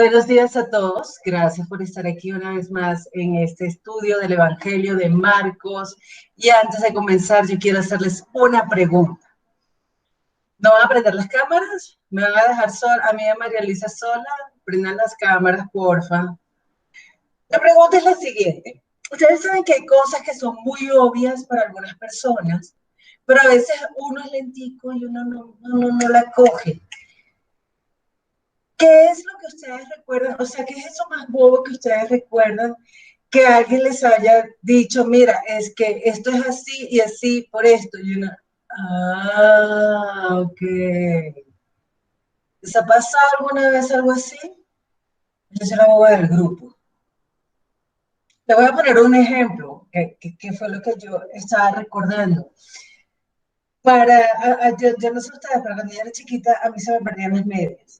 Buenos días a todos. Gracias por estar aquí una vez más en este estudio del Evangelio de Marcos. Y antes de comenzar, yo quiero hacerles una pregunta. ¿No van a prender las cámaras? ¿Me van a dejar sola? A mí y a María Luisa sola. Prendan las cámaras, porfa. La pregunta es la siguiente. Ustedes saben que hay cosas que son muy obvias para algunas personas, pero a veces uno es lentico y uno no la coge. ¿Qué es lo que ustedes recuerdan? O sea, ¿qué es eso más bobo que ustedes recuerdan que alguien les haya dicho, mira, es que esto es así y así por esto? Y uno, ok. ¿Les ha pasado alguna vez algo así? Yo soy la boba del grupo. Te voy a poner un ejemplo, que fue lo que yo estaba recordando. Yo no sé ustedes, pero cuando yo era chiquita, a mí se me perdían las medias.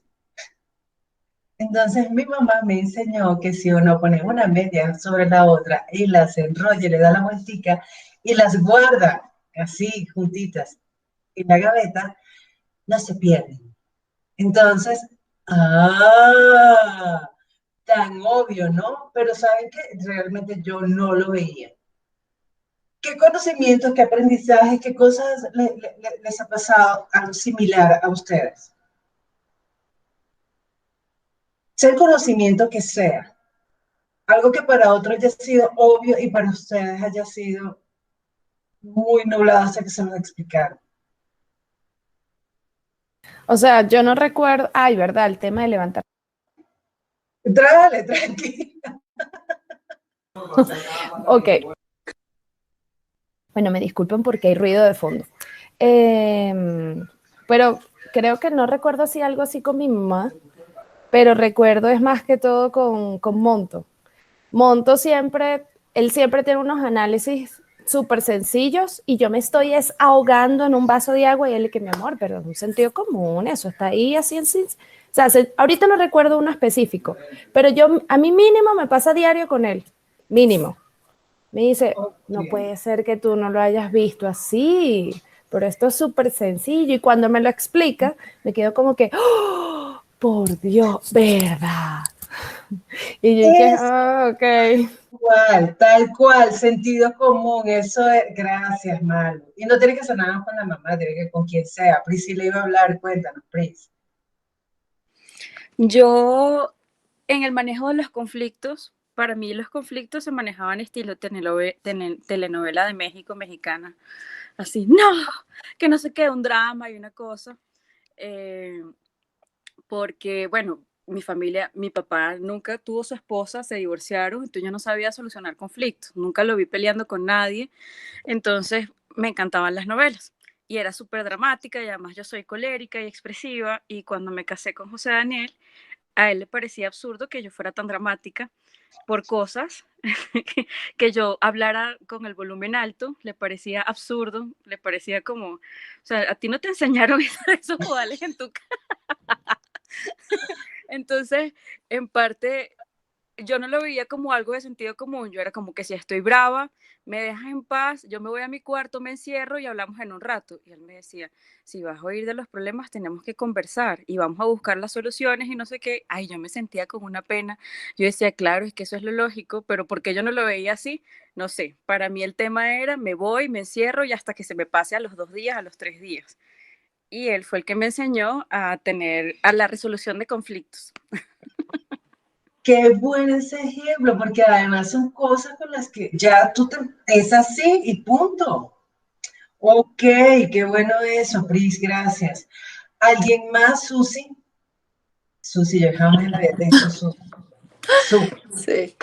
Entonces mi mamá me enseñó que si uno pone una media sobre la otra y las enrolla, le da la vueltica y las guarda así juntitas en la gaveta, no se pierden. Entonces, ah, tan obvio, ¿no? Pero ¿saben qué? Realmente yo no lo veía. ¿Qué conocimientos, qué aprendizaje, qué cosas les ha pasado algo similar a ustedes? Sea el conocimiento que sea, algo que para otros haya sido obvio y para ustedes haya sido muy nublado hasta que se lo explicaron. O sea, yo no recuerdo, ay, verdad, el tema de levantar. Dale, tranquila. Ok. Bueno, me disculpen porque hay ruido de fondo. Pero creo que no recuerdo si algo así con mi mamá, pero recuerdo es más que todo con Monto. Monto siempre, él siempre tiene unos análisis súper sencillos y yo me estoy ahogando en un vaso de agua y él que mi amor, pero es un sentido común, eso está ahí así en sí. O sea, ahorita no recuerdo uno específico, pero a mí mínimo me pasa diario con él, mínimo. Me dice, no Okay. puede ser que tú no lo hayas visto así, pero esto es súper sencillo. Y cuando me lo explica, me quedo como que, ¡oh, por Dios, verdad! Y yo dije, Es ok. tal cual, sentido común, eso es, gracias, Malo. Y no tiene que ser nada con la mamá, tiene que con quien sea. Priscila iba a hablar, cuéntanos, Pris. Yo, en el manejo de los conflictos, para mí los conflictos se manejaban estilo telenovela de México, mexicana. Así, no, que no sé qué, un drama y una cosa. Eh, Porque, bueno, mi familia, mi papá nunca tuvo su esposa, se divorciaron, entonces yo no sabía solucionar conflictos, nunca lo vi peleando con nadie, entonces me encantaban las novelas y era súper dramática y además yo soy colérica y expresiva y cuando me casé con José Daniel, a él le parecía absurdo que yo fuera tan dramática por cosas, que yo hablara con el volumen alto, le parecía absurdo, le parecía como, o sea, a ti no te enseñaron esos modales en tu casa. Entonces, en parte, yo no lo veía como algo de sentido común, yo era como que si estoy brava, me dejas en paz, yo me voy a mi cuarto, me encierro y hablamos en un rato. Y él me decía, si vas a oír de los problemas, tenemos que conversar y vamos a buscar las soluciones y no sé qué. Ay, yo me sentía con una pena. Yo decía, claro, es que eso es lo lógico, pero ¿por qué yo no lo veía así? No sé, para mí el tema era, me voy, me encierro y hasta que se me pase a los 2 días, a los 3 días. Y él fue el que me enseñó a la resolución de conflictos. Qué bueno ese ejemplo, porque además son cosas con las que ya es así y punto. Ok, qué bueno eso, Pris, gracias. ¿Alguien más, Susi? Susi, yo jamás le había dicho Susi. Sí.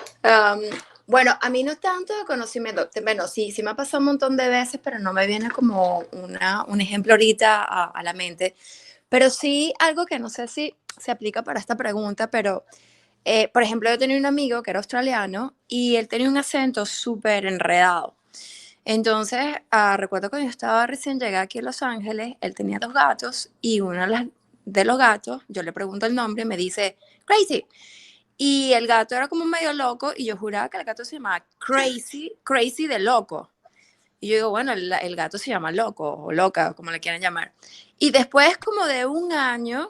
Bueno, a mí no tanto de conocimiento, bueno, sí me ha pasado un montón de veces, pero no me viene como un ejemplo ahorita a la mente. Pero sí algo que no sé si se aplica para esta pregunta, pero por ejemplo, yo tenía un amigo que era australiano y él tenía un acento súper enredado. Entonces, recuerdo cuando yo estaba recién llegada aquí a Los Ángeles, él tenía 2 gatos y uno de los gatos, yo le pregunto el nombre y me dice, Crazy. Y el gato era como medio loco y yo juraba que el gato se llamaba Crazy, Crazy de loco. Y yo digo, bueno, el gato se llama loco o loca, como le quieran llamar. Y después como de un año,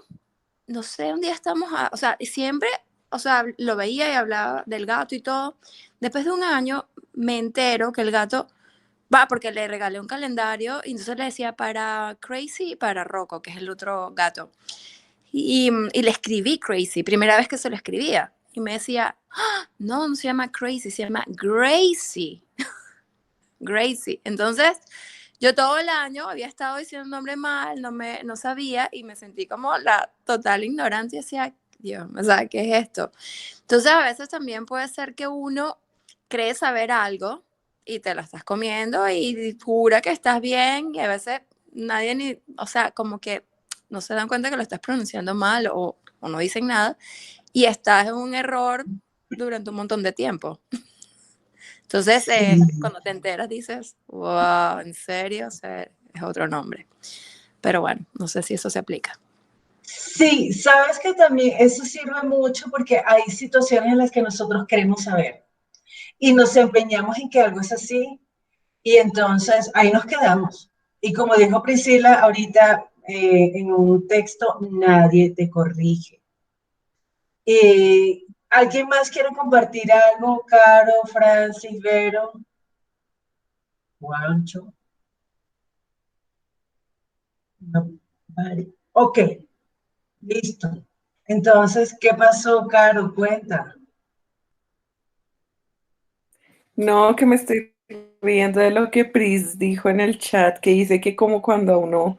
no sé, un día estamos, o sea, siempre o sea, lo veía y hablaba del gato y todo. Después de un año me entero que el gato va, porque le regalé un calendario y entonces le decía para Crazy y para Rocco, que es el otro gato. Y le escribí Crazy, primera vez que se lo escribía. Y me decía, "Ah, no, no se llama Crazy, se llama Gracie. Gracie. Entonces, yo todo el año había estado diciendo el nombre mal, no sabía y me sentí como la total ignorancia y decía, Dios, o sea, ¿qué es esto? Entonces, a veces también puede ser que uno cree saber algo y te lo estás comiendo y jura que estás bien y a veces nadie ni, o sea, como que no se dan cuenta que lo estás pronunciando mal o no dicen nada y estás en un error durante un montón de tiempo. Entonces, cuando te enteras dices, wow, ¿en serio? O sea, es otro nombre. Pero bueno, no sé si eso se aplica. Sí, sabes que también eso sirve mucho porque hay situaciones en las que nosotros queremos saber y nos empeñamos en que algo es así y entonces ahí nos quedamos. Y como dijo Priscila ahorita en un texto, nadie te corrige. ¿Alguien más quiere compartir algo? Caro, Francis, Vero, Juancho. No, vale. Ok, listo. Entonces, ¿qué pasó, Caro? Cuenta. No, que me estoy riendo de lo que Pris dijo en el chat, que dice que como cuando a uno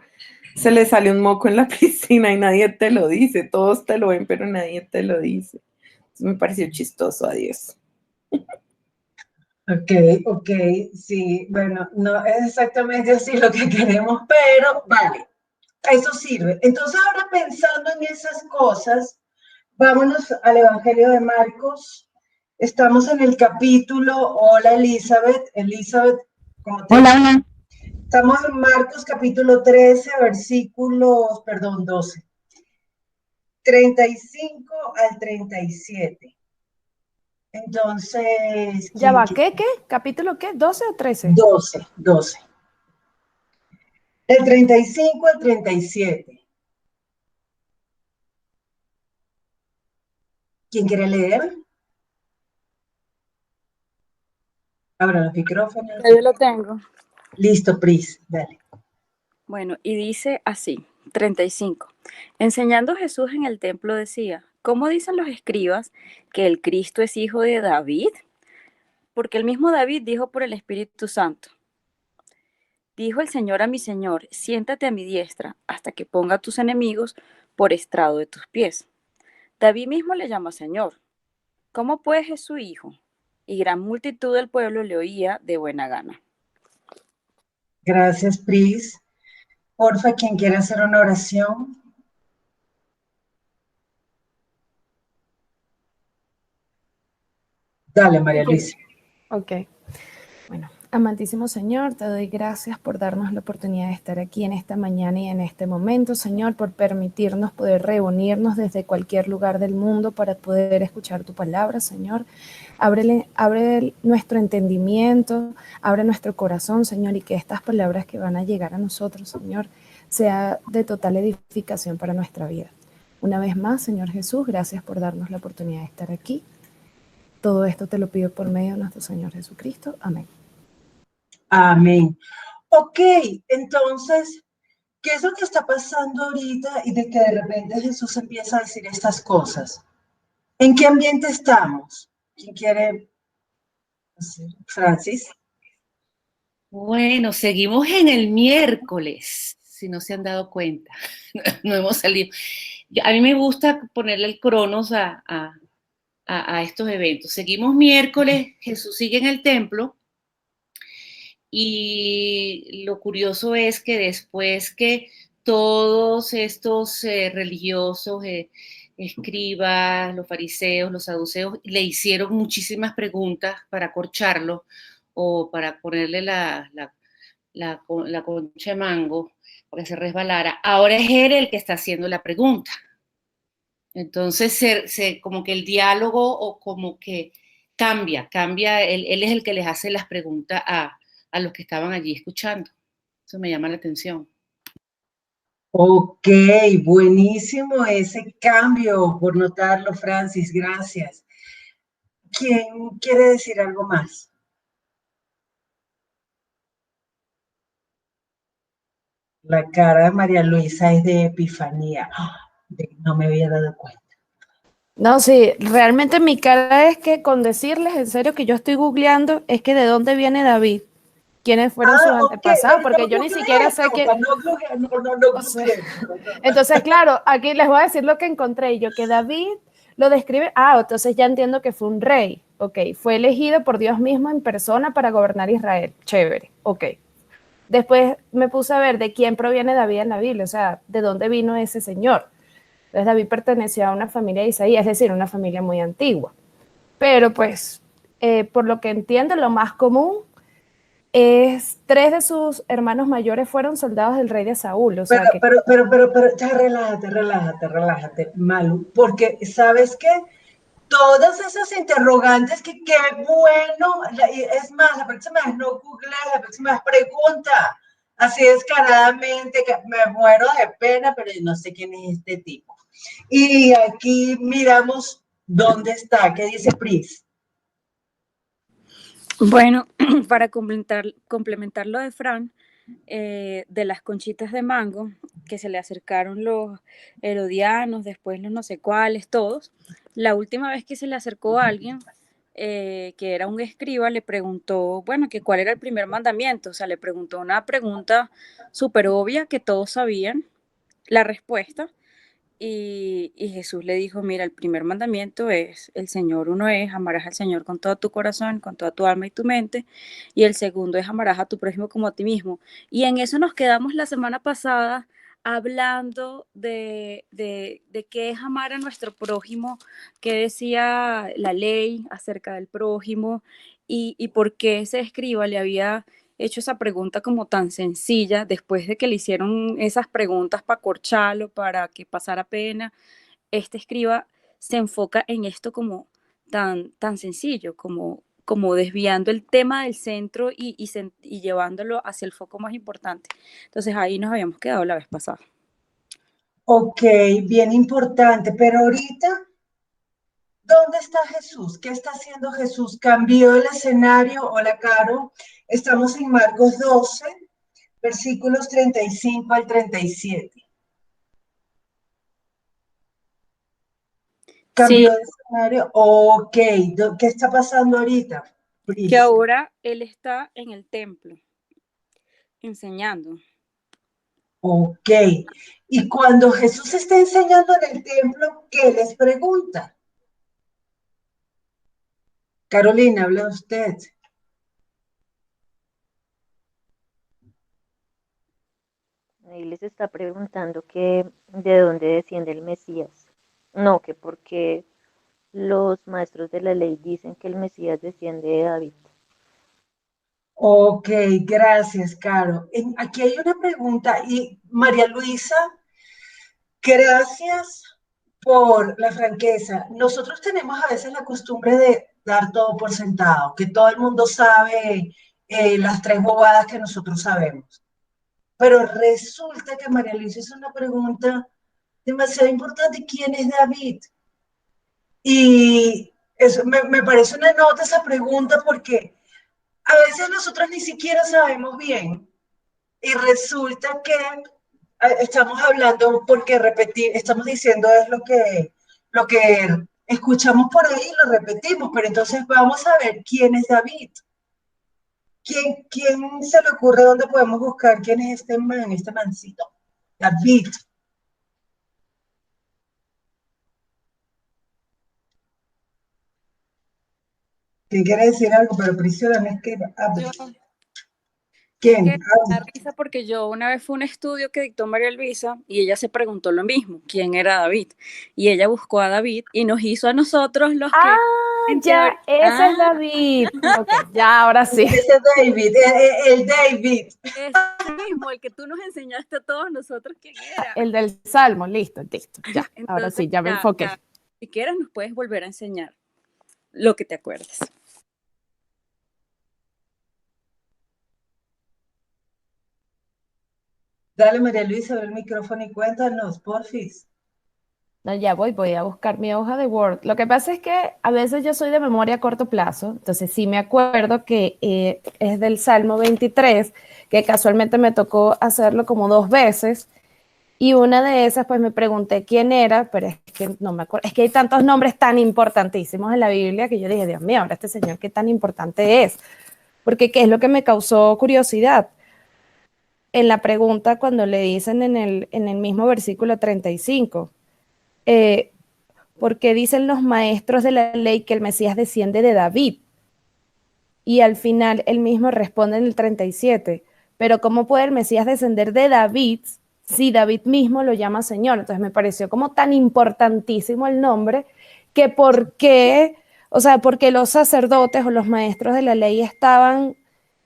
se le sale un moco en la piscina y nadie te lo dice, todos te lo ven, pero nadie te lo dice. Eso me pareció chistoso, adiós. Ok, sí, bueno, no es exactamente así lo que queremos, pero vale, eso sirve. Entonces, ahora pensando en esas cosas, vámonos al Evangelio de Marcos. Estamos en el capítulo, hola Elizabeth, ¿cómo te Hola, hola. Estamos en Marcos capítulo 13, versículos, perdón, 12, 35 al 37. Entonces, Ya ¿quién va, quiere? ¿qué? ¿Capítulo qué? ¿12 o 13? 12. Del 35 al 37. ¿Quién quiere leer? Abra los micrófonos. Yo lo tengo. Listo, Pris, dale. Bueno, y dice así, 35. Enseñando Jesús en el templo decía, ¿cómo dicen los escribas que el Cristo es hijo de David? Porque el mismo David dijo por el Espíritu Santo, dijo el Señor a mi Señor, siéntate a mi diestra hasta que ponga a tus enemigos por estrado de tus pies. David mismo le llama Señor. ¿Cómo pues es su hijo? Y gran multitud del pueblo le oía de buena gana. Gracias, Pris. Porfa, ¿quién quiere hacer una oración? Dale, María Luisa. Ok. Bueno, amantísimo Señor, te doy gracias por darnos la oportunidad de estar aquí en esta mañana y en este momento, Señor, por permitirnos poder reunirnos desde cualquier lugar del mundo para poder escuchar tu palabra, Señor. Abre nuestro entendimiento, abre nuestro corazón, Señor, y que estas palabras que van a llegar a nosotros, Señor, sea de total edificación para nuestra vida. Una vez más, Señor Jesús, gracias por darnos la oportunidad de estar aquí. Todo esto te lo pido por medio de nuestro Señor Jesucristo. Amén. Amén. Ok, entonces, ¿qué es lo que está pasando ahorita y de que de repente Jesús empieza a decir estas cosas? ¿En qué ambiente estamos? ¿Quién quiere? Francis. Bueno, seguimos en el miércoles, si no se han dado cuenta. No hemos salido. A mí me gusta ponerle el cronos a estos eventos. Seguimos miércoles, Jesús sigue en el templo y lo curioso es que después que todos estos religiosos, escribas, los fariseos, los saduceos, le hicieron muchísimas preguntas para acorcharlo o para ponerle la concha de mango para que se resbalara. Ahora es él el que está haciendo la pregunta. Entonces, como que el diálogo o como que cambia, él es el que les hace las preguntas a los que estaban allí escuchando. Eso me llama la atención. Ok, buenísimo ese cambio, por notarlo, Francis, gracias. ¿Quién quiere decir algo más? La cara de María Luisa es de epifanía. No me había dado cuenta. No, sí, realmente mi cara es que con decirles en serio que yo estoy googleando, es que de dónde viene David, quiénes fueron sus Ok, antepasados, no porque yo ni siquiera googleé, sé que, no googleé, no o sea, googleé. No. entonces claro, aquí les voy a decir lo que encontré, yo que David lo describe, entonces ya entiendo que fue un rey, ok, fue elegido por Dios mismo en persona para gobernar Israel, chévere, ok. Después me puse a ver de quién proviene David en la Biblia, o sea, de dónde vino ese señor. Entonces David pertenecía a una familia de Isaías, es decir, una familia muy antigua. Pero pues, por lo que entiendo, lo más común es tres de sus hermanos mayores fueron soldados del rey de Saúl, o sea que... Ya relájate, Malu, porque ¿sabes qué? Todas esas interrogantes que qué bueno, es más, la próxima vez no google, la próxima vez pregunta, así descaradamente, que me muero de pena, pero no sé quién es este tipo. Y aquí miramos dónde está, qué dice Pris. Bueno, para complementar lo de Fran, de las conchitas de mango, que se le acercaron los herodianos, después los no sé cuáles, todos, la última vez que se le acercó a alguien, que era un escriba, le preguntó, bueno, que cuál era el primer mandamiento, o sea, le preguntó una pregunta súper obvia que todos sabían la respuesta, y Jesús le dijo, mira, el primer mandamiento es, el Señor uno es, amarás al Señor con todo tu corazón, con toda tu alma y tu mente, y el segundo es, amarás a tu prójimo como a ti mismo. Y en eso nos quedamos la semana pasada hablando de qué es amar a nuestro prójimo, qué decía la ley acerca del prójimo, y por qué ese escriba le había hecho esa pregunta como tan sencilla, después de que le hicieron esas preguntas para corcharlo, para que pasara pena, este escriba se enfoca en esto como tan sencillo, como desviando el tema del centro y llevándolo hacia el foco más importante. Entonces ahí nos habíamos quedado la vez pasada. Ok, bien importante, pero ahorita, ¿dónde está Jesús? ¿Qué está haciendo Jesús? ¿Cambió el escenario? Hola, Caro. Estamos en Marcos 12, versículos 35 al 37. Sí, ¿Cambió de escenario? Ok, ¿qué está pasando ahorita? que Pris? ahora él está en el templo enseñando. Ok. Y cuando Jesús está enseñando en el templo, ¿qué les pregunta? Carolina, habla usted. Ahí les está preguntando que de dónde desciende el Mesías. No, que porque los maestros de la ley dicen que el Mesías desciende de David. Ok, gracias, Caro. Aquí hay una pregunta y María Luisa, gracias por la franqueza. Nosotros tenemos a veces la costumbre de dar todo por sentado, que todo el mundo sabe las tres bobadas que nosotros sabemos. Pero resulta que María Luisa hizo una pregunta demasiado importante. ¿Quién es David? Y eso me parece una nota esa pregunta porque a veces nosotros ni siquiera sabemos bien y resulta que estamos hablando porque repetir, estamos diciendo es lo que escuchamos por ahí y lo repetimos, pero entonces vamos a ver quién es David. ¿Quién se le ocurre dónde podemos buscar quién es este man, este mancito? David. ¿Quién quiere decir algo? Pero Priscila me escribe. Yo, es ¿Quién? que da risa porque yo una vez fue un estudio que dictó María Luisa y ella se preguntó lo mismo, ¿quién era David? Y ella buscó a David y nos hizo a nosotros los que en teoría, Ya, ese es David. Ok, ya, ahora sí. Ese David, el David. ese mismo, el que tú nos enseñaste a todos nosotros quién era. El del Salmo, listo, ya, ahora Entonces, sí, ya me enfoqué. si quieres nos puedes volver a enseñar lo que te acuerdes. Dale, María Luisa, abre el micrófono y cuéntanos, porfis. No, ya voy a buscar mi hoja de Word. Lo que pasa es que a veces yo soy de memoria a corto plazo, entonces sí me acuerdo que es del Salmo 23, que casualmente me tocó hacerlo como 2 veces, y una de esas pues me pregunté quién era, pero es que no me acuerdo, es que hay tantos nombres tan importantísimos en la Biblia que yo dije, Dios mío, ahora este señor qué tan importante es, porque qué es lo que me causó curiosidad. En la pregunta cuando le dicen en el mismo versículo 35, eh, porque dicen los maestros de la ley que el Mesías desciende de David. Y al final él mismo responde en el 37, pero ¿cómo puede el Mesías descender de David si David mismo lo llama Señor? Entonces me pareció como tan importantísimo el nombre que por qué, o sea, porque los sacerdotes o los maestros de la ley estaban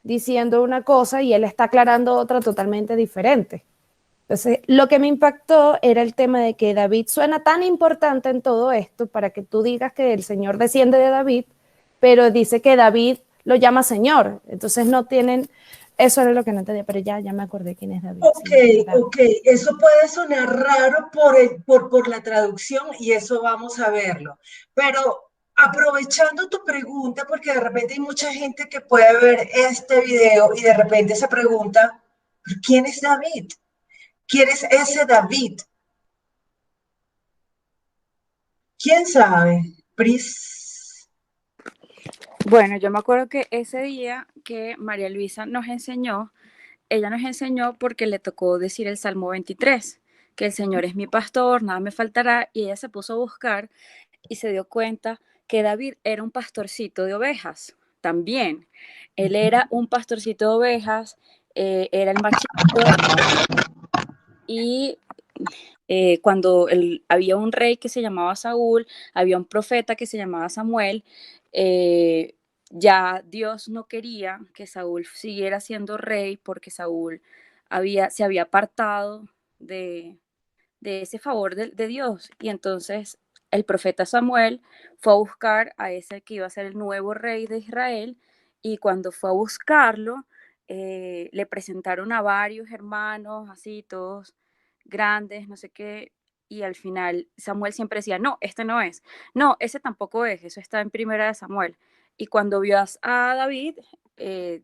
diciendo una cosa y él está aclarando otra totalmente diferente. Entonces, lo que me impactó era el tema de que David suena tan importante en todo esto para que tú digas que el Señor desciende de David, pero dice que David lo llama Señor. Entonces no tienen, eso era lo que no entendía, pero ya me acordé quién es David. Ok, Sí, ok, eso puede sonar raro por la traducción y eso vamos a verlo, pero aprovechando tu pregunta, porque de repente hay mucha gente que puede ver este video y de repente se pregunta, ¿pero quién es David? ¿Quién es ese David? ¿Quién sabe? Pris. Bueno, yo me acuerdo que ese día que María Luisa nos enseñó, ella nos enseñó porque le tocó decir el Salmo 23, que el Señor es mi pastor, nada me faltará, y ella se puso a buscar y se dio cuenta que David era un pastorcito de ovejas también. Él era un pastorcito de ovejas, era el más chiquito y cuando había un rey que se llamaba Saúl, había un profeta que se llamaba Samuel, ya Dios no quería que Saúl siguiera siendo rey porque Saúl se había apartado de ese favor de Dios. Y entonces el profeta Samuel fue a buscar a ese que iba a ser el nuevo rey de Israel, y cuando fue a buscarlo, le presentaron a varios hermanos, así todos grandes, no sé qué, y al final Samuel siempre decía, no, este no es, no, ese tampoco es, eso está en primera de Samuel. Y cuando vio a David,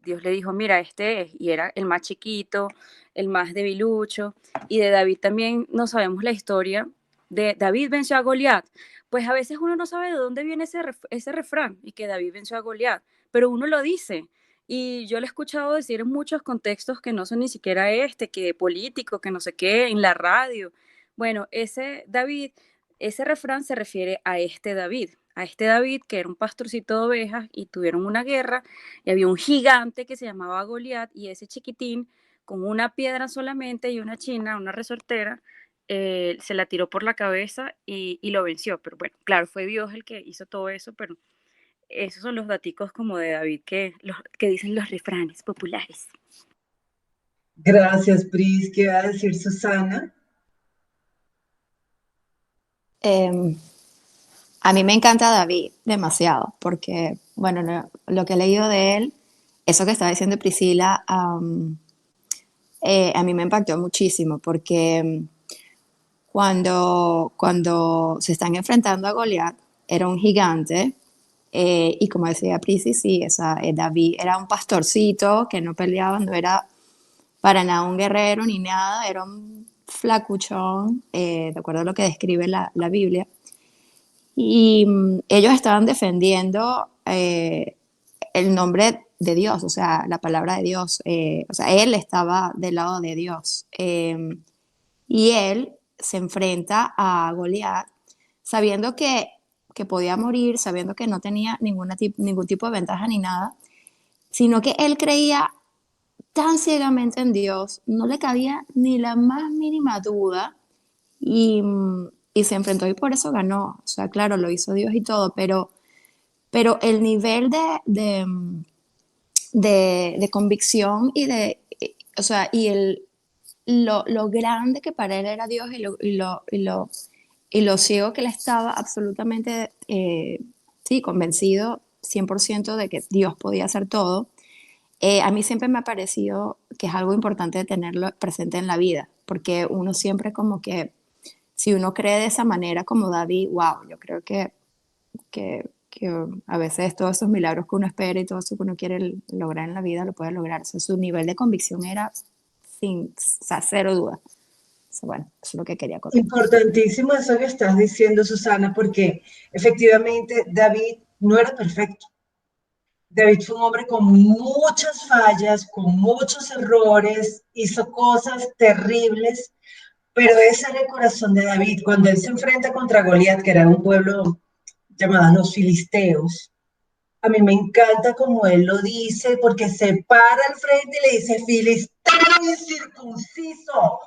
Dios le dijo, mira, este es, y era el más chiquito, el más debilucho, y de David también no sabemos la historia de David venció a Goliat. Pues a veces uno no sabe de dónde viene ese refrán y que David venció a Goliat, pero uno lo dice. Y yo lo he escuchado decir en muchos contextos que no son ni siquiera que político, que no sé qué, en la radio. Bueno, ese David, ese refrán se refiere a este David que era un pastorcito de ovejas y tuvieron una guerra y había un gigante que se llamaba Goliat, y ese chiquitín con una piedra solamente y una china, una resortera, se la tiró por la cabeza y lo venció. Pero bueno, claro, fue Dios el que hizo todo eso, pero esos son los daticos como de David que dicen los refranes populares. Gracias, Pris. ¿Qué va a decir Susana? A mí me encanta David demasiado, porque, bueno, lo que he leído de él, eso que estaba diciendo Priscila, a mí me impactó muchísimo, porque cuando se están enfrentando a Goliat, era un gigante, y como decía Prisi, sí, David era un pastorcito que no peleaba, no era para nada un guerrero ni nada, era un flacuchón, de acuerdo a lo que describe la Biblia. Y ellos estaban defendiendo el nombre de Dios, o sea, la palabra de Dios. O sea, él estaba del lado de Dios. Y él se enfrenta a Goliat sabiendo que podía morir, sabiendo que no tenía ningún tipo de ventaja ni nada, sino que él creía tan ciegamente en Dios, no le cabía ni la más mínima duda, y se enfrentó y por eso ganó. O sea, claro, lo hizo Dios y todo, pero el nivel de convicción o sea, lo grande que para él era Dios, y lo ciego que él estaba absolutamente, sí, convencido 100% de que Dios podía hacer todo, A mí siempre me ha parecido que es algo importante de tenerlo presente en la vida, porque uno siempre como que, si uno cree de esa manera como David, wow, yo creo que a veces todos esos milagros que uno espera y todo eso que uno quiere lograr en la vida lo puede lograr. O sea, su nivel de convicción era sin, o sea, cero duda. O sea, bueno, eso es lo que quería contar. Importantísimo eso que estás diciendo, Susana, porque efectivamente David no era perfecto. David fue un hombre con muchas fallas, con muchos errores, hizo cosas terribles, pero ese era el corazón de David. Cuando él se enfrenta contra Goliat, que era un pueblo llamado los filisteos, a mí me encanta como él lo dice, porque se para al frente y le dice, filisteo incircunciso,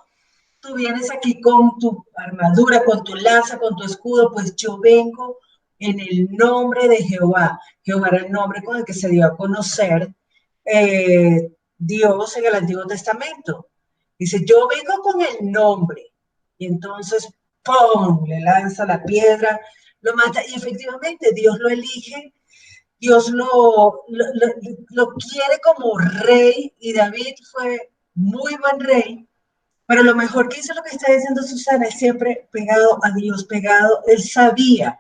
tú vienes aquí con tu armadura, con tu lanza, con tu escudo, pues yo vengo en el nombre de Jehová. Jehová era el nombre con el que se dio a conocer Dios en el Antiguo Testamento. Dice, yo vengo con el nombre. Y entonces, ¡pum!, le lanza la piedra, lo mata. Y efectivamente, Dios lo elige, Dios lo quiere como rey, y David fue muy buen rey, pero lo mejor que hizo lo que está diciendo Susana es siempre pegado a Dios, pegado, él sabía,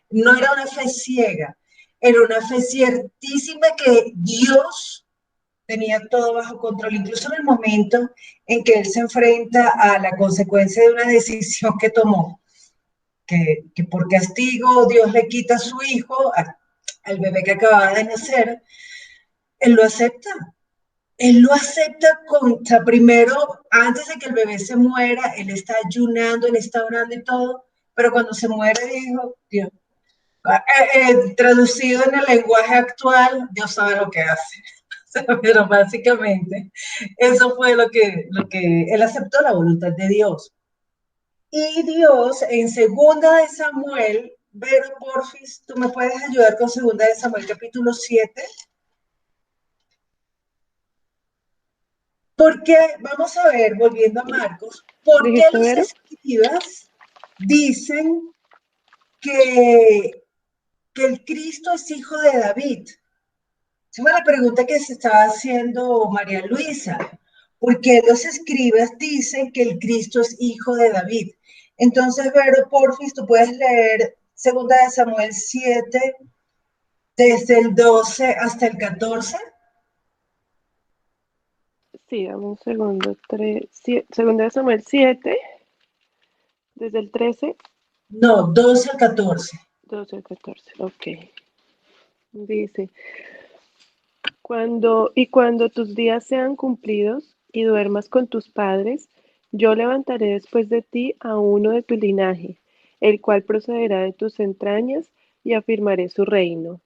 no era una fe ciega, era una fe ciertísima que Dios tenía todo bajo control, incluso en el momento en que él se enfrenta a la consecuencia de una decisión que tomó, que por castigo Dios le quita a su hijo, al bebé que acababa de nacer, él lo acepta. Él lo acepta o sea, primero, antes de que el bebé se muera, él está ayunando, él está orando y todo, pero cuando se muere dijo, Dios, traducido en el lenguaje actual, Dios sabe lo que hace. O sea, pero básicamente, eso fue lo que él aceptó, la voluntad de Dios. Y Dios, en segunda de Samuel, Vero, porfis, tú me puedes ayudar con segunda de Samuel, capítulo 7. Porque, vamos a ver, volviendo a Marcos, ¿por qué ¿Dijiste los Vero? escribas dicen que el Cristo es hijo de David? Esa fue la pregunta que se estaba haciendo María Luisa. ¿Por qué los escribas dicen que el Cristo es hijo de David? Entonces, Vero, porfis, tú puedes leer 2 Samuel 7, desde el 12 hasta el 14. Sí, dame un segundo. Segunda de Samuel 7, desde el 13, No, 12 al 14. 12 al 14. Ok. Dice, cuando tus días sean cumplidos y duermas con tus padres, yo levantaré después de ti a uno de tu linaje, el cual procederá de tus entrañas, y afirmaré su reino.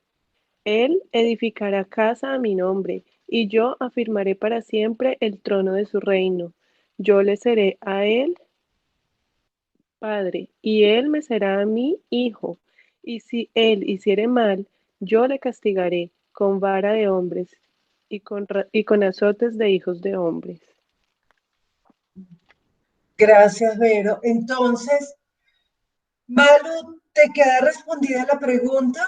Él edificará casa a mi nombre, y yo afirmaré para siempre el trono de su reino. Yo le seré a él padre, y él me será a mí hijo. Y si él hiciere mal, yo le castigaré con vara de hombres y con azotes de hijos de hombres. Gracias, Vero. Entonces, Malu, ¿te queda respondida la pregunta?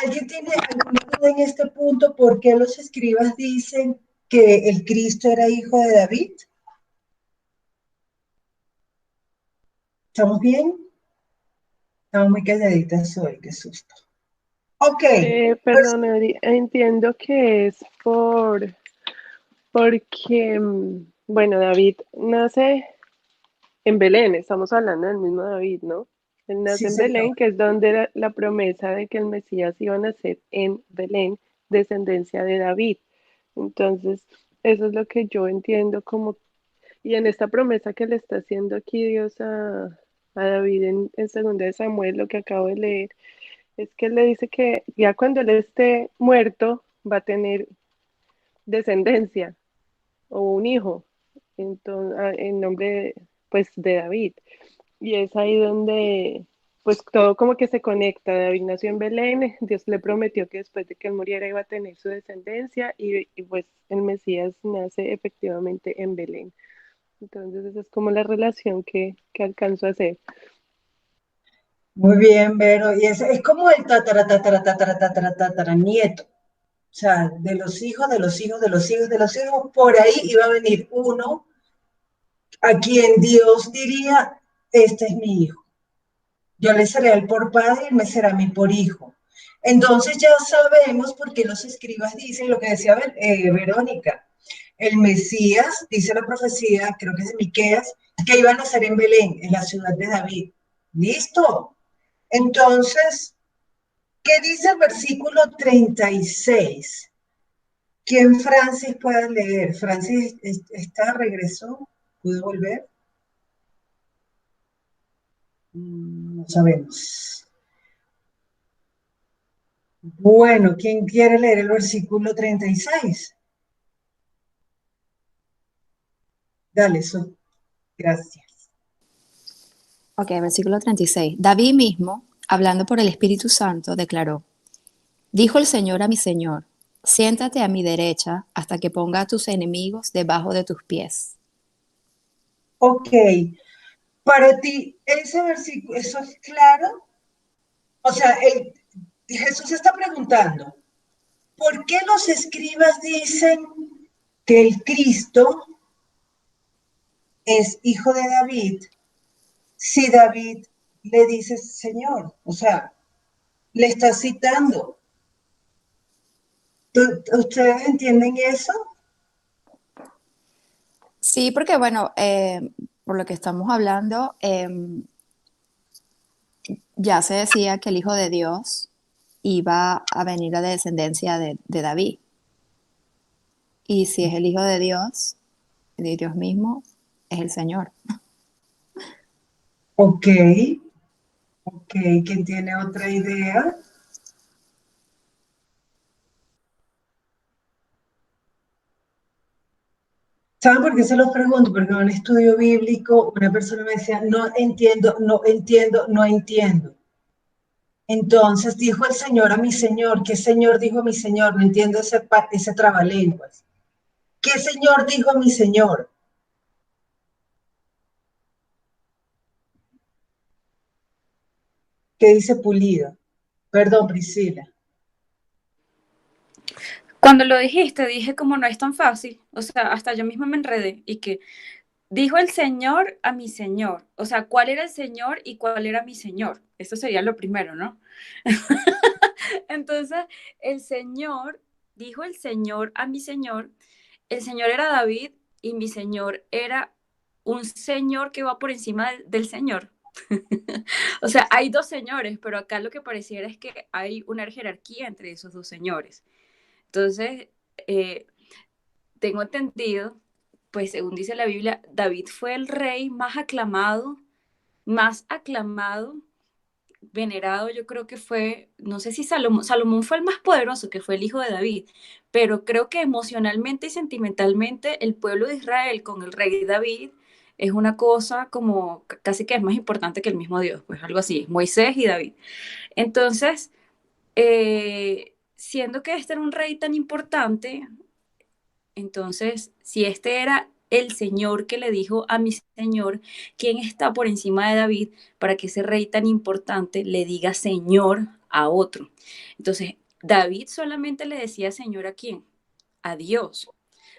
¿Alguien tiene alguna duda en este punto? ¿Por qué los escribas dicen que el Cristo era hijo de David? ¿Estamos bien? Estamos muy calladitas hoy, qué susto. Ok, pues, Perdón, Adri, entiendo que es porque, bueno, David nace en Belén, estamos hablando del mismo David, ¿no? Él nace sí, en señor. Belén, que es donde la promesa de que el Mesías iba a nacer en Belén, descendencia de David. Entonces, eso es lo que yo entiendo como, y en esta promesa que le está haciendo aquí Dios a David en 2 de Samuel, lo que acabo de leer, es que él le dice que ya cuando él esté muerto va a tener descendencia o un hijo, entonces, en nombre pues de David. Y es ahí donde pues todo como que se conecta. David nació en Belén, Dios le prometió que después de que él muriera iba a tener su descendencia y pues el Mesías nace efectivamente en Belén. Entonces esa es como la relación que alcanzó a hacer. Muy bien, Vero. Y es como el tatara nieto. O sea, de los hijos, de los hijos, de los hijos, de los hijos, por ahí iba a venir uno a quien Dios diría, este es mi hijo. Yo le seré él por padre y él me será a mí por hijo. Entonces ya sabemos por qué los escribas dicen lo que decía Verónica. El Mesías, dice la profecía, creo que es de Miqueas, que iba a nacer en Belén, en la ciudad de David. ¿Listo? Entonces, ¿qué dice el versículo 36? ¿Quién Francis puede leer? ¿Francis está, regresó? ¿Pudo volver? No sabemos. Bueno, ¿quién quiere leer el versículo 36? Dale, eso. Gracias. Ok, versículo 36. David mismo, hablando por el Espíritu Santo, declaró, dijo el Señor a mi Señor, siéntate a mi derecha hasta que ponga a tus enemigos debajo de tus pies. Ok, para ti, ese versículo, ¿eso es claro? O sea, Jesús está preguntando, ¿por qué los escribas dicen que el Cristo es hijo de David si David le dice Señor? O sea, le está citando. ¿Ustedes entienden eso? Sí, porque bueno, por lo que estamos hablando, ya se decía que el Hijo de Dios iba a venir a descendencia de David. Y si es el Hijo de Dios mismo, es el Señor. Ok, ok, ¿quién tiene otra idea? ¿Saben por qué se los pregunto? Porque en un estudio bíblico una persona me decía, no entiendo, no entiendo, no entiendo. Entonces dijo el Señor a mi Señor, ¿qué Señor dijo a mi Señor? No entiendo ese trabalenguas. ¿Qué Señor dijo a mi Señor? ¿Qué dice Pulido? Perdón, Priscila. Cuando lo dijiste, dije como no es tan fácil, o sea, hasta yo misma me enredé y que dijo el Señor a mi Señor, o sea, ¿cuál era el Señor y cuál era mi Señor? Eso sería lo primero, ¿no? Entonces, el Señor, dijo el Señor a mi Señor, el Señor era David y mi Señor era un Señor que va por encima del Señor. O sea, hay dos señores, pero acá lo que pareciera es que hay una jerarquía entre esos dos señores. Entonces, eh, tengo entendido, pues según dice la Biblia, David fue el rey más aclamado, venerado, yo creo que fue, no sé si Salomón fue el más poderoso, que fue el hijo de David, pero creo que emocionalmente y sentimentalmente el pueblo de Israel con el rey David es una cosa como casi que es más importante que el mismo Dios, pues algo así, Moisés y David. Entonces, siendo que este era un rey tan importante, entonces, si este era el Señor que le dijo a mi Señor, ¿quién está por encima de David para que ese rey tan importante le diga Señor a otro? Entonces, David solamente le decía Señor a quién? A Dios,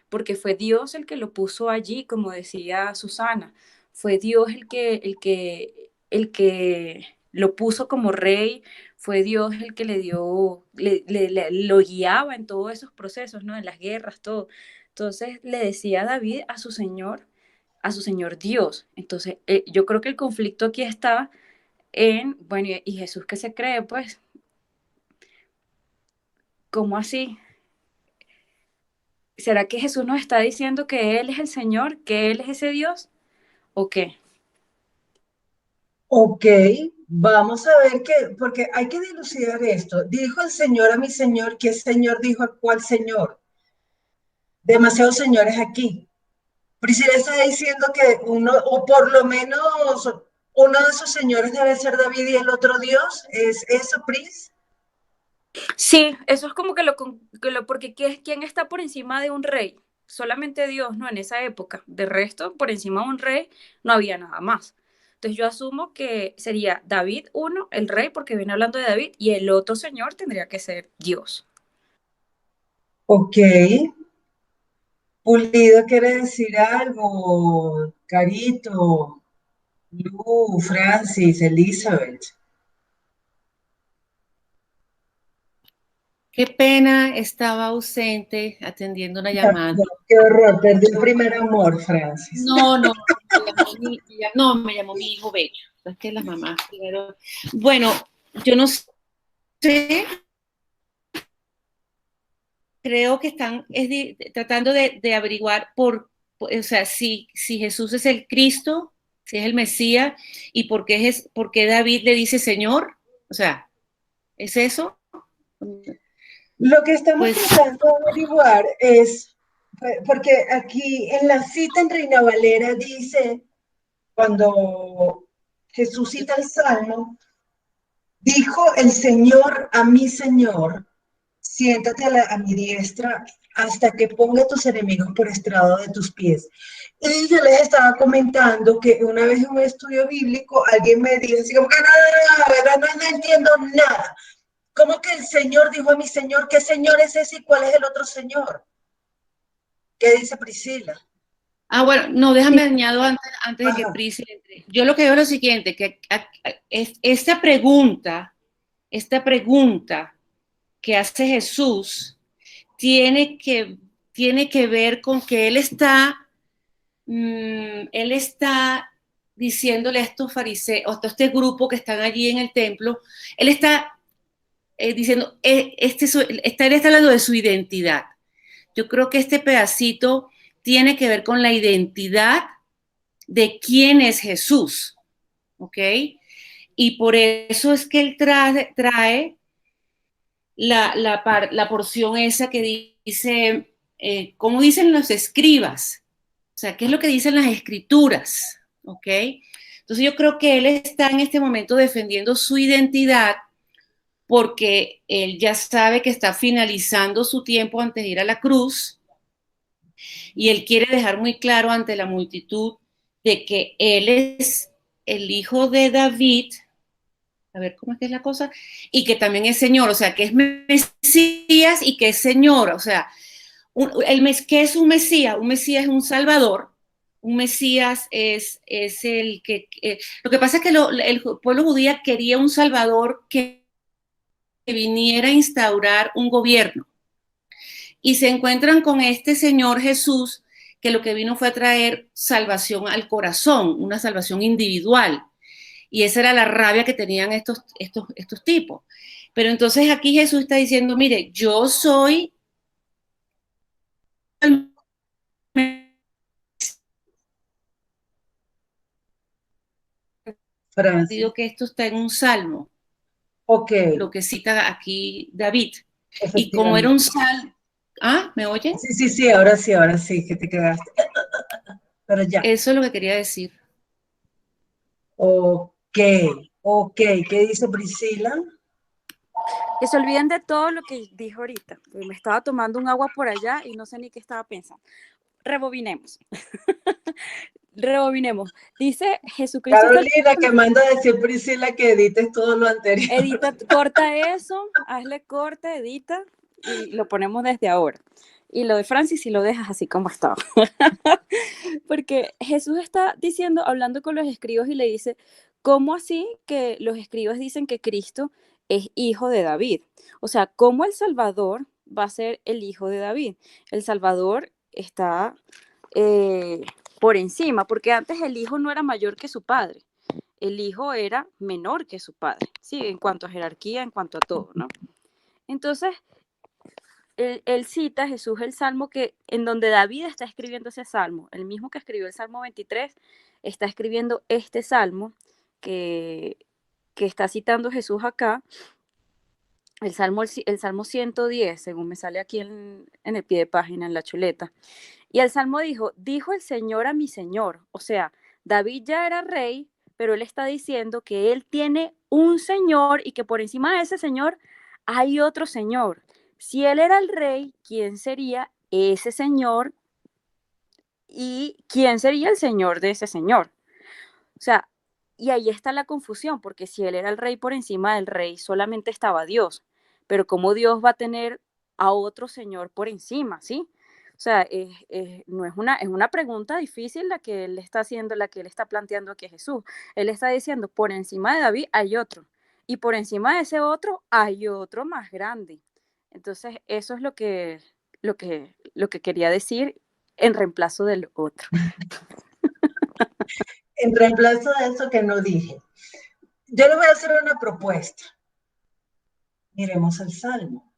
porque fue Dios el que lo puso allí, como decía Susana, fue Dios el que lo puso como rey, fue Dios el que le dio, lo guiaba en todos esos procesos, ¿no? En las guerras, todo. Entonces le decía a David a su Señor Dios. Entonces, yo creo que el conflicto aquí está en, bueno, y Jesús que se cree, pues, ¿cómo así? ¿Será que Jesús nos está diciendo que Él es el Señor, que Él es ese Dios? ¿O qué? Ok, vamos a ver qué, porque hay que dilucidar esto. Dijo el Señor a mi Señor, ¿qué Señor dijo a cuál Señor? Demasiados señores aquí. Priscila está diciendo que uno, o por lo menos uno de esos señores debe ser David y el otro Dios. ¿Es eso, Pris? Sí, eso es como porque ¿quién está por encima de un rey? Solamente Dios, ¿no? En esa época. De resto, por encima de un rey no había nada más. Entonces yo asumo que sería David uno, el rey, porque viene hablando de David, y el otro señor tendría que ser Dios. Ok. Pulido quiere decir algo, Carito, Lu, Francis, Elizabeth. Qué pena, estaba ausente atendiendo una llamada. Qué horror, perdió el primer amor, Francis. No, me llamó mi hijo bello. Es que las mamás primero. Bueno, yo no sé, creo que están tratando de averiguar o sea, si Jesús es el Cristo, si es el Mesías, y por qué David le dice Señor. O sea, ¿es eso? Lo que estamos Pues, tratando de averiguar es, porque aquí en la cita en Reina Valera dice, cuando Jesús cita el Salmo, dijo el Señor a mi Señor, siéntate a mi diestra hasta que ponga tus enemigos por estrado de tus pies. Y yo les estaba comentando que una vez en un estudio bíblico alguien me dijo así como que no entiendo nada. ¿Cómo que el Señor dijo a mi Señor? ¿Qué Señor es ese y cuál es el otro Señor? ¿Qué dice Priscila? bueno, no, déjame añado antes de que Priscila entre. Yo lo que veo es lo siguiente, que esta pregunta que hace Jesús tiene que ver con que él está diciéndole a estos fariseos, a este grupo que están allí en el templo, él está diciendo, él está hablando de su identidad. Yo creo que este pedacito tiene que ver con la identidad de quién es Jesús, ¿ok? Y por eso es que él trae la porción esa que dice, ¿cómo dicen los escribas? O sea, ¿qué es lo que dicen las escrituras? ¿Ok? Entonces yo creo que él está en este momento defendiendo su identidad porque él ya sabe que está finalizando su tiempo antes de ir a la cruz y él quiere dejar muy claro ante la multitud de que él es el hijo de David, a ver cómo es que es la cosa, y que también es Señor, o sea, que es Mesías y que es Señor, o sea, ¿qué es un Mesías? Un Mesías es un Salvador, un Mesías es el que... lo que pasa es que el pueblo judío quería un Salvador que viniera a instaurar un gobierno, y se encuentran con este Señor Jesús, que lo que vino fue a traer salvación al corazón, una salvación individual. Y esa era la rabia que tenían estos tipos. Pero entonces aquí Jesús está diciendo, mire, yo soy Francis. que esto está en un salmo. Ok. Lo que cita aquí David. Y como era un salmo... ¿Me oyen? Sí, ahora sí, que te quedaste. Pero ya. Eso es lo que quería decir. Ok. ¿Qué dice Priscila? Que se olviden de todo lo que dijo ahorita. Me estaba tomando un agua por allá y no sé ni qué estaba pensando. Rebobinemos. Rebobinemos. Dice Jesucristo. Carolina, que manda a decir Priscila que edites todo lo anterior. Edita, corta eso, hazle corta, edita y lo ponemos desde ahora. Y lo de Francis si lo dejas así como estaba. Porque Jesús está diciendo, hablando con los escribas y le dice, ¿cómo así que los escribas dicen que Cristo es hijo de David? O sea, ¿cómo el Salvador va a ser el hijo de David? El Salvador está por encima, porque antes el hijo no era mayor que su padre. El hijo era menor que su padre, ¿sí? En cuanto a jerarquía, en cuanto a todo, ¿no? Entonces, él cita Jesús el Salmo en donde David está escribiendo ese Salmo, el mismo que escribió el Salmo 23, está escribiendo este Salmo que está citando Jesús acá, el Salmo 110, según me sale aquí en el pie de página, en la chuleta. Y el Salmo dijo el Señor a mi Señor, o sea, David ya era rey, pero él está diciendo que él tiene un Señor y que por encima de ese Señor hay otro Señor. Si él era el rey, ¿quién sería ese Señor? ¿Y quién sería el Señor de ese Señor? O sea, Y ahí está la confusión, porque si él era el rey por encima del rey, solamente estaba Dios. Pero ¿cómo Dios va a tener a otro señor por encima, sí? O sea, no es una pregunta difícil la que él está haciendo, la que él está planteando aquí a Jesús. Él está diciendo, por encima de David hay otro, y por encima de ese otro hay otro más grande. Entonces, eso es lo que quería decir en reemplazo del otro. En reemplazo de eso que no dije, yo le voy a hacer una propuesta. Miremos el Salmo.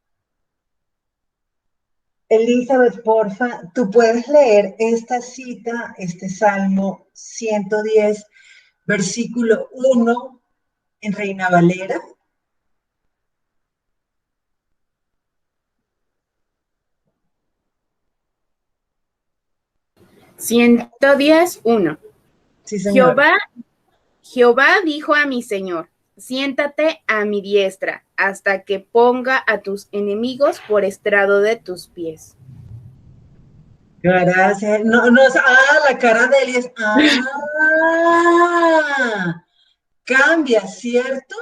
Elizabeth, porfa, tú puedes leer esta cita, este Salmo 110, versículo 1 en Reina Valera. $110.1. Sí, señora. Jehová dijo a mi Señor, siéntate a mi diestra hasta que ponga a tus enemigos por estrado de tus pies. Gracias. No, la cara de él es, cambia, ¿cierto?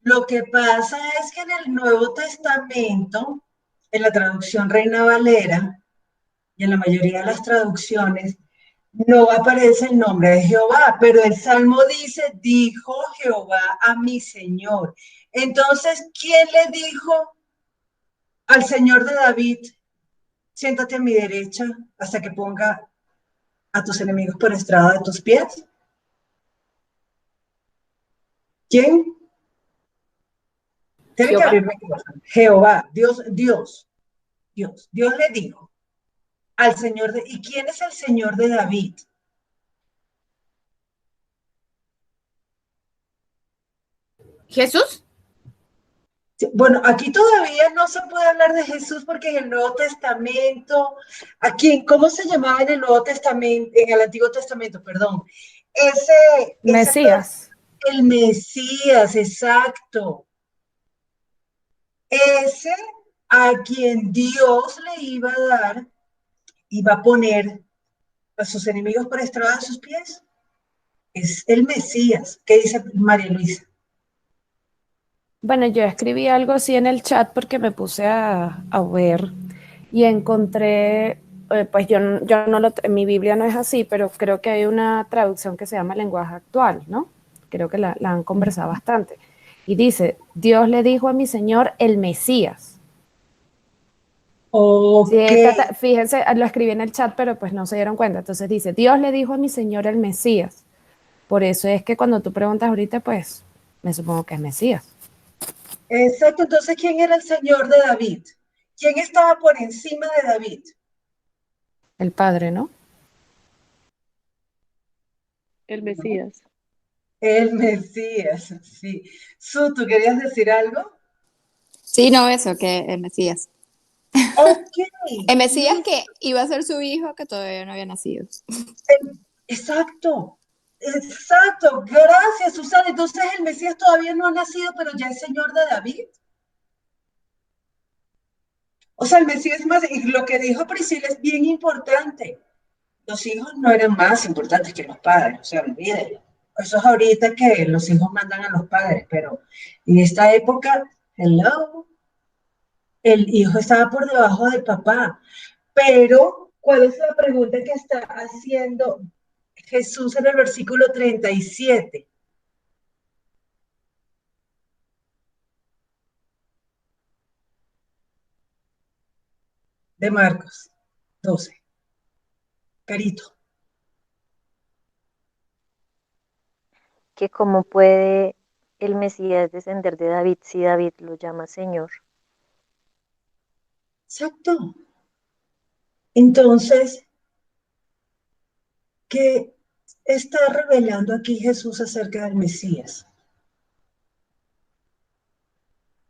Lo que pasa es que en el Nuevo Testamento, en la traducción Reina Valera, y en la mayoría de las traducciones, no aparece el nombre de Jehová, pero el Salmo dice, dijo Jehová a mi Señor. Entonces, ¿quién le dijo al Señor de David, siéntate a mi derecha hasta que ponga a tus enemigos por estrado de tus pies? ¿Quién? Tiene que abrirme el corazón. Jehová, Dios le dijo al Señor de... ¿Y quién es el Señor de David? ¿Jesús? Bueno, aquí todavía no se puede hablar de Jesús porque en el Nuevo Testamento, aquí, ¿cómo se llamaba en el Nuevo Testamento, en el Antiguo Testamento, perdón? Mesías. El Mesías, exacto. Ese a quien Dios le iba a dar, iba a poner a sus enemigos por estrado de sus pies. Es el Mesías. ¿Qué dice María Luisa? Bueno, yo escribí algo así en el chat porque me puse a ver y encontré, pues yo no lo, en mi Biblia no es así, pero creo que hay una traducción que se llama lenguaje actual, ¿no? Creo que la han conversado bastante. Y dice, Dios le dijo a mi Señor el Mesías. Ok. Sí, fíjense, lo escribí en el chat, pero pues no se dieron cuenta. Entonces dice, Dios le dijo a mi Señor el Mesías. Por eso es que cuando tú preguntas ahorita, pues me supongo que es Mesías. Exacto. Entonces, ¿quién era el Señor de David? ¿Quién estaba por encima de David? El Padre, ¿no? El Mesías. El Mesías, sí. Su, ¿tú querías decir algo? Sí, no, eso, que el Mesías. Ok. El Mesías que iba a ser su hijo que todavía no había nacido. Exacto. Exacto. Gracias, Susana. Entonces el Mesías todavía no ha nacido, pero ya es Señor de David. O sea, el Mesías más, y lo que dijo Priscila es bien importante. Los hijos no eran más importantes que los padres, o sea, olvídenlo. Eso es ahorita que los hijos mandan a los padres, pero en esta época, hello, el hijo estaba por debajo del papá. Pero, ¿cuál es la pregunta que está haciendo Jesús en el versículo 37? De Marcos 12. Carito. Que cómo puede el Mesías descender de David si David lo llama Señor. Exacto. Entonces, ¿qué está revelando aquí Jesús acerca del Mesías?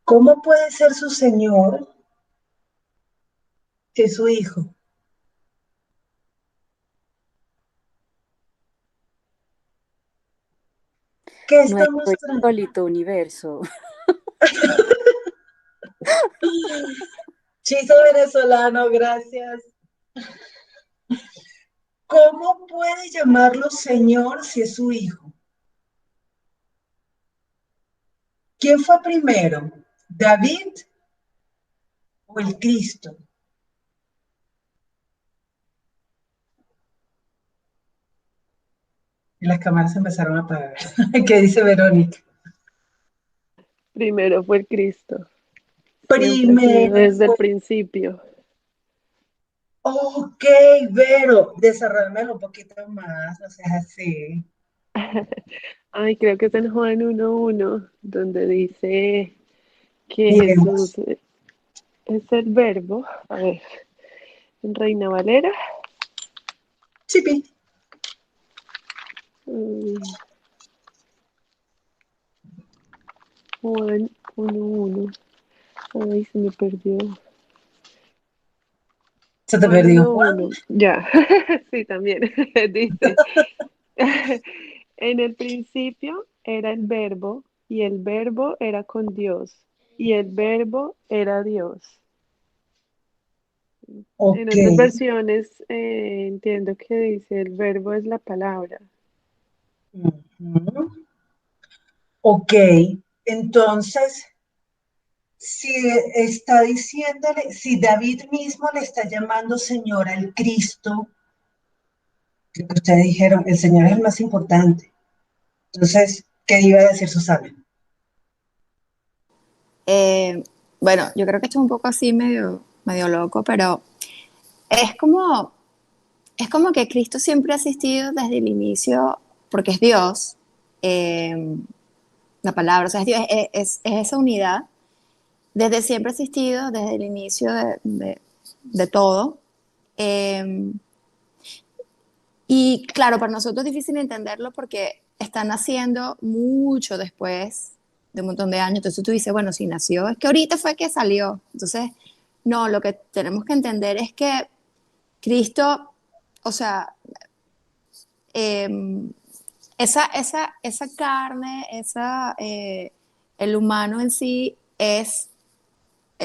¿Cómo puede ser su Señor que su Hijo? ¿Qué está Nuestro mostrando? insólito universo. Chizo venezolano, gracias. ¿cómo puede llamarlo Señor si es su hijo? ¿Quién fue primero? ¿David o el Cristo? Y las cámaras empezaron a apagar. ¿Qué dice Verónica? Primero fue el Cristo. Siempre ha sido Primero desde el fue. principio. Ok, Vero, desarrollame un poquito más, no seas así. Ay, creo que es en Juan 1:1, donde dice que Miremos. Jesús es el verbo. A ver, en Reina Valera. Chipi. mm, Juan 1:1. Ay, se me perdió. Se te Juan perdió Juan. 1:1. Ya, sí, también. Dice, en el principio era el verbo y el verbo era con Dios y el verbo era Dios. En Ok. otras versiones entiendo que dice el verbo es la palabra. Ujú. Ok, entonces, si está diciéndole, si David mismo le está llamando Señor al Cristo, que ustedes dijeron, el Señor es el más importante. Entonces, ¿qué iba a decir Susana? Bueno, yo creo que esto es un poco así medio loco, pero es como, es como que Cristo siempre ha existido desde el inicio, porque es Dios, eh, la palabra, o sea, es Dios, es esa unidad, desde siempre ha existido, desde el inicio de todo. Eh, y claro, para nosotros es difícil entenderlo porque está naciendo mucho después de un montón de años. Entonces tú dices, bueno, si nació, es que ahorita fue que salió. Entonces, no, lo que tenemos que entender es que Cristo, o sea, eh, esa carne, el humano en sí es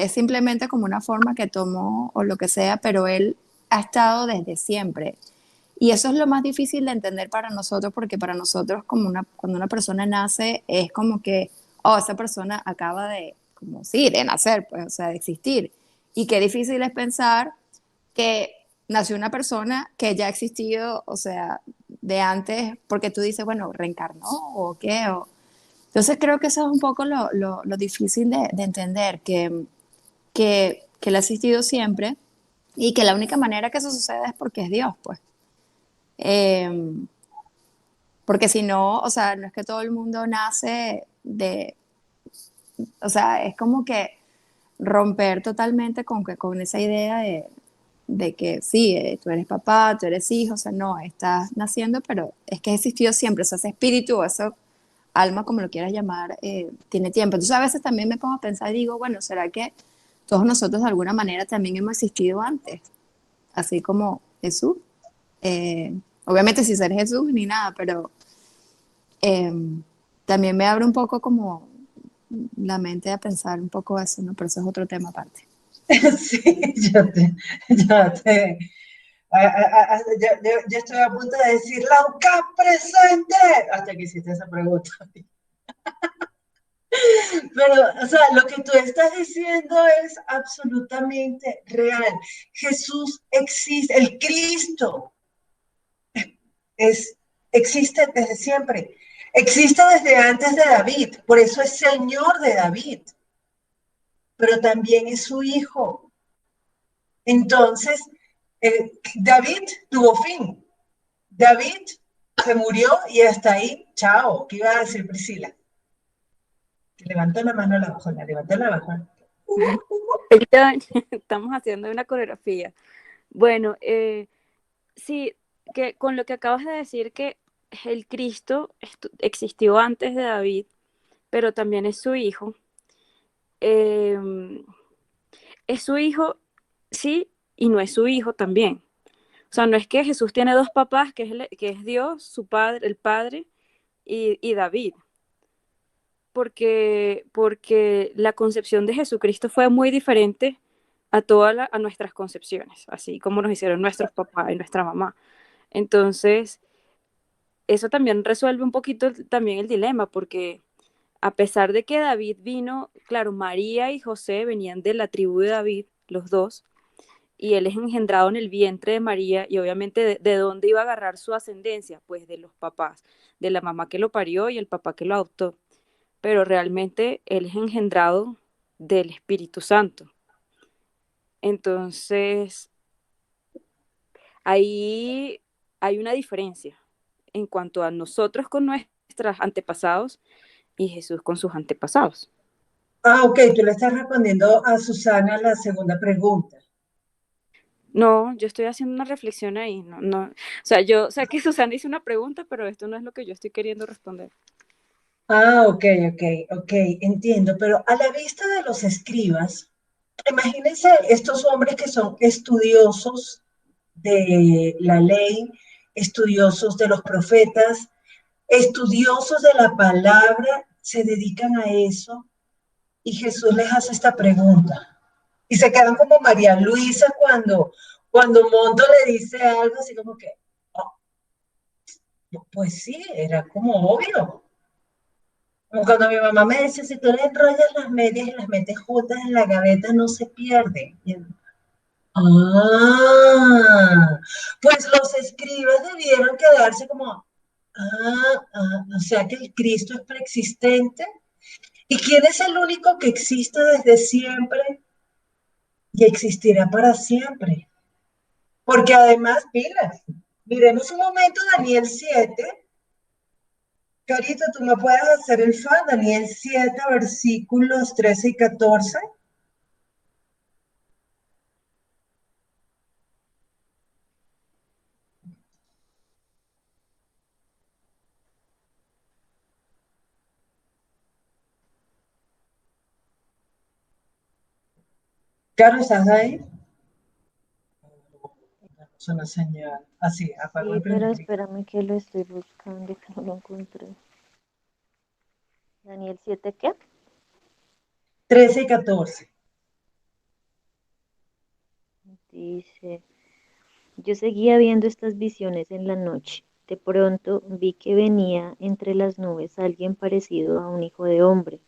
simplemente como una forma que tomó o lo que sea, pero él ha estado desde siempre. Y eso es lo más difícil de entender para nosotros, porque para nosotros cuando una persona nace es como que, oh, esa persona acaba de, como sí, de nacer, pues, o sea, de existir. Y qué difícil es pensar que nació una persona que ya ha existido, o sea, de antes, porque tú dices, bueno, reencarnó o qué. Entonces creo que eso es un poco lo difícil de entender, que él ha existido siempre y que la única manera que eso sucede es porque es Dios, pues. Eh, Porque si no, o sea, no es que todo el mundo nace o sea, es como que romper totalmente con esa idea de que sí, tú eres papá, tú eres hijo, o sea, no, estás naciendo, pero es que ha existido siempre, o sea, ese espíritu, o ese alma, como lo quieras llamar, tiene tiempo. Entonces a veces también me pongo a pensar y digo, bueno, ¿será que todos nosotros de alguna manera también hemos existido antes? Así como Jesús. Obviamente sin ser Jesús ni nada, pero eh, también me abre un poco como la mente a pensar un poco eso, ¿no? Pero eso es otro tema aparte. Sí, ya te, ya estoy a punto de decir, Lauca presente, hasta que hiciste esa pregunta. Pero, o sea, lo que tú estás diciendo es absolutamente real. Jesús existe, el Cristo es, existe desde siempre. Existe desde antes de David, por eso es Señor de David, pero también es su hijo. Entonces, David tuvo fin. David se murió y hasta ahí, chao. ¿Qué iba a decir Priscila? Que levantó la mano a la bajona, levantó la bajona. Ahorita estamos haciendo una coreografía. Bueno, sí, que con lo que acabas de decir que el Cristo existió antes de David, pero también eh, es su hijo, sí, y no es su hijo también. O sea, no es que Jesús tiene dos papás, que es Dios, su padre, el Padre, y David, porque la concepción de Jesucristo fue muy diferente a nuestras concepciones, así como nos hicieron nuestros papás y nuestra mamá. Entonces, eso también resuelve un poquito también el dilema, porque a pesar de que David vino, claro, María y José venían de la tribu de David, los dos, y él es engendrado en el vientre de María, y obviamente de dónde iba a agarrar su ascendencia, pues de los papás, de la mamá que lo parió y el papá que lo adoptó, pero realmente él es engendrado del Espíritu Santo. Entonces, ahí hay una diferencia en cuanto a nosotros con nuestros antepasados y Jesús con sus antepasados. Ah, ok, tú le estás respondiendo a Susana la segunda pregunta. No, yo estoy haciendo una reflexión ahí, o sea, yo sé que Susana hizo una pregunta, pero esto no es lo que yo estoy queriendo responder. Ah, ok, entiendo, pero a la vista de los escribas, imagínense estos hombres que son estudiosos de la ley, estudiosos de los profetas, estudiosos de la palabra, se dedican a eso y Jesús les hace esta pregunta. Y se quedan como María Luisa cuando Monto le dice algo así como que, "Oh, pues sí, era como obvio. Como cuando mi mamá me decía, si tú le enrollas las medias y las metes juntas en la gaveta, no se pierden. Ah, pues los escribas debieron quedarse como, o sea que el Cristo es preexistente. ¿Y quién es el único que existe desde siempre y existirá para siempre? Porque además, pilas, miremos un momento Daniel 7. Carito, tú me puedes hacer el fan, Daniel 7, versículos 13 y 14. Caro, ¿estás ahí? Es una señal. Así, apago Sí, y pero prendí. espérame que lo estoy buscando, que no lo encontré. Daniel 7, ¿qué? 13 y 14. Dice, yo seguía viendo estas visiones en la noche. De pronto vi que venía entre las nubes alguien parecido a un hijo de hombre,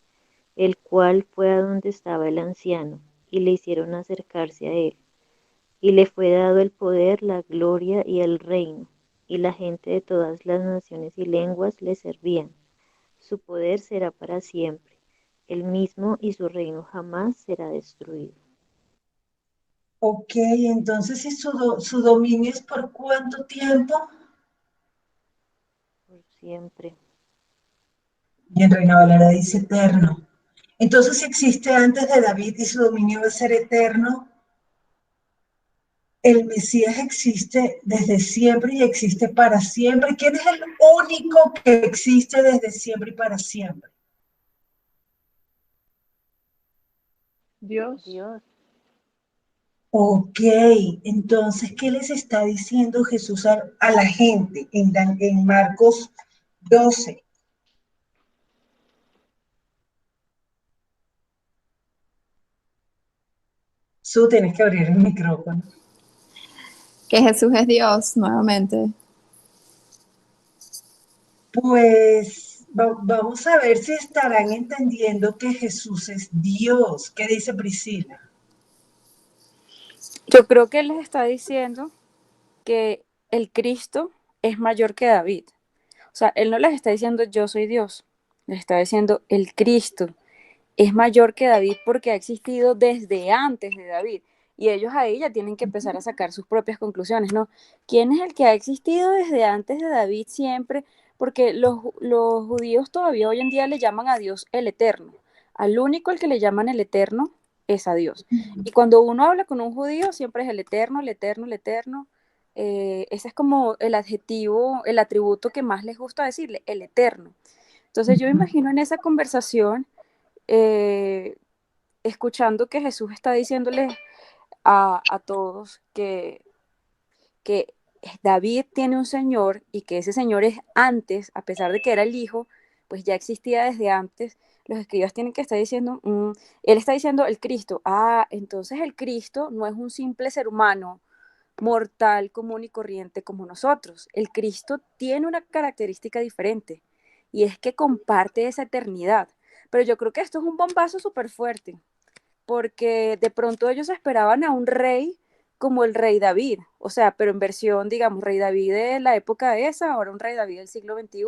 el cual fue a donde estaba el anciano, y le hicieron acercarse a él. Y le fue dado el poder, la gloria y el reino, y la gente de todas las naciones y lenguas le servían. Su poder será para siempre, el mismo y su reino jamás será destruido. Ok, entonces, ¿y su dominio es por cuánto tiempo? Por siempre. Y en Reina Valera dice eterno. Entonces, si existe antes de David y su dominio va a ser eterno, el Mesías existe desde siempre y existe para siempre. ¿Quién es el único que existe desde siempre y para siempre? Dios. Dios. Ok, entonces, ¿qué les está diciendo Jesús a la gente en Marcos 12? Su, tienes que abrir el micrófono. Que Jesús es Dios, nuevamente. Pues vamos a ver si estarán entendiendo que Jesús es Dios. ¿Qué dice Priscila? Yo creo que él les está diciendo que el Cristo es mayor que David. O sea, él no les está diciendo yo soy Dios, les está diciendo el Cristo es mayor que David porque ha existido desde antes de David. Y ellos ahí ya tienen que empezar a sacar sus propias conclusiones, ¿no? ¿Quién es el que ha existido desde antes de David siempre? Porque los judíos todavía hoy en día le llaman a Dios el Eterno. Al único al que le llaman el Eterno es a Dios. Y cuando uno habla con un judío, siempre es el Eterno, el Eterno, el Eterno. Ese es como el adjetivo, el atributo que más les gusta decirle, el Eterno. Entonces yo imagino en esa conversación eh, escuchando que Jesús está diciéndole a todos que David tiene un Señor y que ese Señor es antes, a pesar de que era el Hijo, pues ya existía desde antes. Los escribas tienen que estar diciendo, él está diciendo el Cristo. Ah, entonces el Cristo no es un simple ser humano, mortal, común y corriente como nosotros. El Cristo tiene una característica diferente y es que comparte esa eternidad. Pero yo creo que esto es un bombazo súper fuerte, porque de pronto ellos esperaban a un rey como el rey David, o sea, pero en versión, digamos, rey David de la época esa, ahora un rey David del siglo XXI,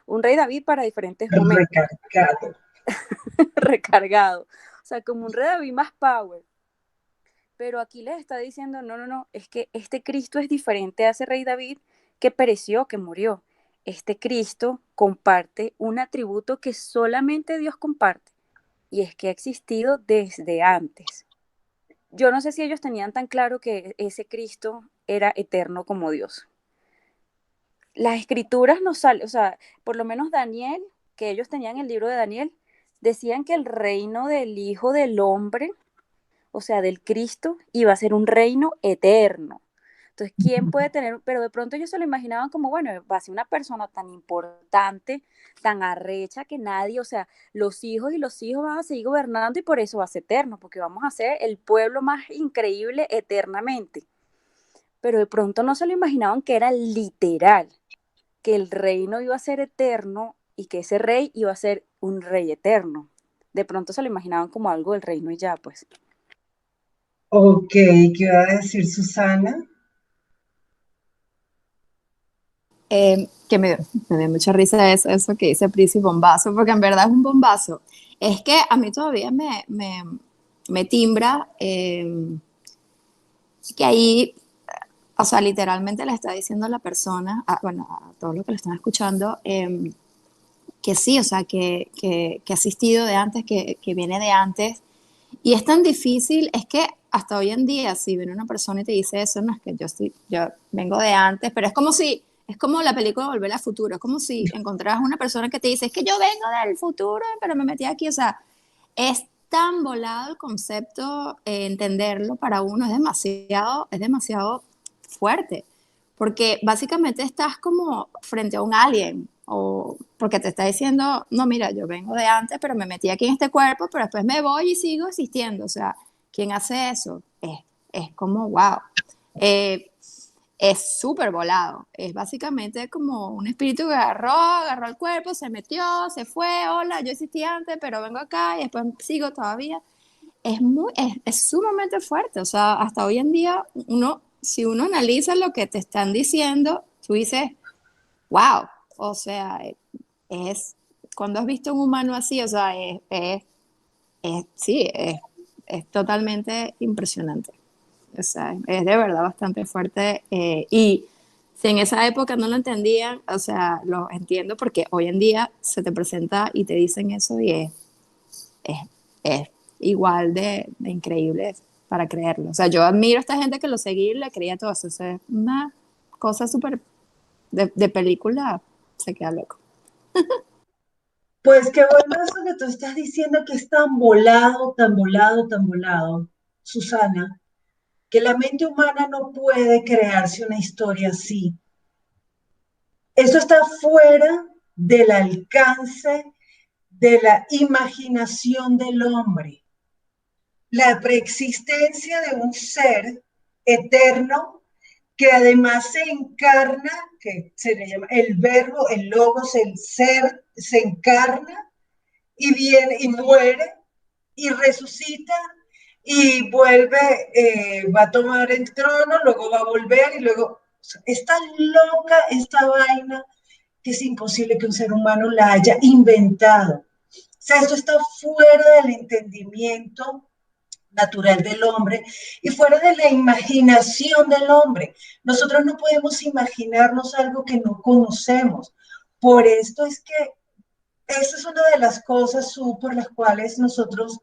un rey David para diferentes momentos. Recargado. Recargado, o sea, como un rey David más power. Pero aquí les está diciendo, no, no, no, es que este Cristo es diferente a ese rey David que pereció, que murió. Este Cristo comparte un atributo que solamente Dios comparte, y es que ha existido desde antes. Yo no sé si ellos tenían tan claro que ese Cristo era eterno como Dios. Las escrituras nos salen, o sea, por lo menos Daniel, que ellos tenían el libro de Daniel, decían que el reino del Hijo del Hombre, o sea, del Cristo, iba a ser un reino eterno. Entonces, ¿quién puede tener? Pero de pronto ellos se lo imaginaban como, bueno, va a ser una persona tan importante, tan arrecha que nadie, o sea, los hijos y los hijos van a seguir gobernando y por eso va a ser eterno, porque vamos a ser el pueblo más increíble eternamente. Pero de pronto no se lo imaginaban que era literal, que el reino iba a ser eterno y que ese rey iba a ser un rey eterno. De pronto se lo imaginaban como algo del reino y ya, pues. Ok, ¿qué iba a decir Susana? Que me dio mucha risa eso que dice Prisi, bombazo, porque en verdad es un bombazo. Es que a mí todavía me timbra que ahí, o sea, literalmente le está diciendo a la persona, bueno, a todos los que lo están escuchando, que sí, o sea, que ha asistido de antes, que viene de antes. Y es tan difícil, es que hasta hoy en día, si viene una persona y te dice eso, no es que yo vengo de antes, pero es como la película Volver al Futuro, es como si encontraras una persona que te dice, es que yo vengo del futuro, pero me metí aquí, o sea, es tan volado el concepto, entenderlo para uno es demasiado fuerte, porque básicamente estás como frente a un alien, o porque te está diciendo, no, mira, yo vengo de antes, pero me metí aquí en este cuerpo, pero después me voy y sigo existiendo. O sea, ¿quién hace eso? Es como, wow. Eh, es súper volado. Es básicamente como un espíritu que agarró el cuerpo, se metió, se fue, hola, yo existí antes, pero vengo acá y después sigo todavía. Es sumamente fuerte. O sea, hasta hoy en día, si uno analiza lo que te están diciendo, tú dices, wow, o sea, es, cuando has visto un humano así, o sea, sí, es totalmente impresionante. O sea, es de verdad bastante fuerte. Y si en esa época no lo entendían, o sea, lo entiendo porque hoy en día se te presenta y te dicen eso y es, es igual de increíble para creerlo. O sea, yo admiro a esta gente que lo seguía y le creía todo eso. O sea, es una cosa súper de película, se queda loco. Pues qué bueno eso que tú estás diciendo que es tan volado, tan volado, tan volado, Susana, que la mente humana no puede crearse una historia así. Eso está fuera del alcance de la imaginación del hombre. La preexistencia de un ser eterno que además se encarna, que se le llama el verbo, el logos, el ser, se encarna y viene y muere y resucita y vuelve, va a tomar el trono, luego va a volver y luego es tan loca esta vaina que es imposible que un ser humano la haya inventado. O sea, esto está fuera del entendimiento natural del hombre y fuera de la imaginación del hombre. Nosotros no podemos imaginarnos algo que no conocemos. Por esto es que esa es una de las cosas por las cuales nosotros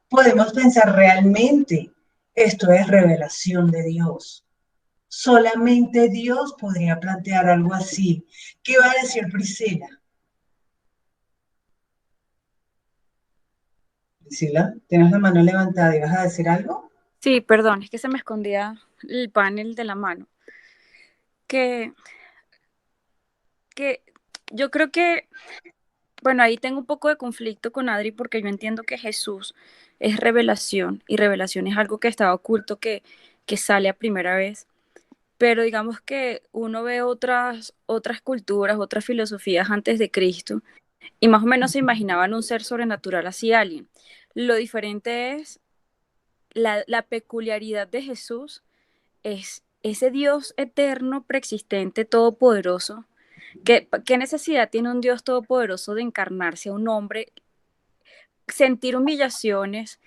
podemos pensar realmente esto es revelación de Dios. Solamente Dios podría plantear algo así. ¿Qué iba a decir Priscila? Priscila, tienes la mano levantada y vas a decir algo. Sí, perdón, es que se me escondía el panel de la mano. Que yo creo que, bueno, ahí tengo un poco de conflicto con Adri porque yo entiendo que Jesús es revelación y revelación es algo que estaba oculto que sale a primera vez. pero digamos que uno ve otras culturas, otras filosofías antes de Cristo, y más o menos se imaginaban un ser sobrenatural así alguien. Lo diferente es la peculiaridad de Jesús, es ese Dios eterno, preexistente, todopoderoso. ¿Qué necesidad tiene un Dios todopoderoso de encarnarse a un hombre, sentir humillaciones,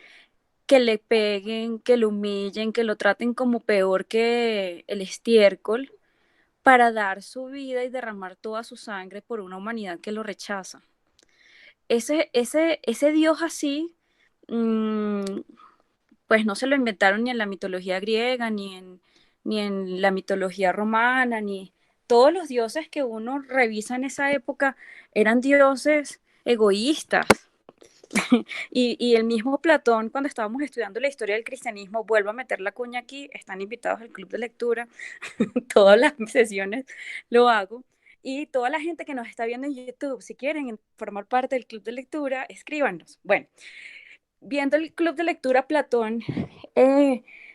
que le peguen, que lo humillen, que lo traten como peor que el estiércol, para dar su vida y derramar toda su sangre por una humanidad que lo rechaza? Ese Dios así, mmm, pues no se lo inventaron ni en la mitología griega, ni en la mitología romana, ni todos los dioses que uno revisa en esa época eran dioses egoístas. Y el mismo Platón, cuando estábamos estudiando la historia del cristianismo, vuelvo a meter la cuña aquí, están invitados al club de lectura, todas las sesiones lo hago. Y toda la gente que nos está viendo en YouTube, si quieren formar parte del club de lectura, escríbanos. Bueno, viendo el club de lectura, Platón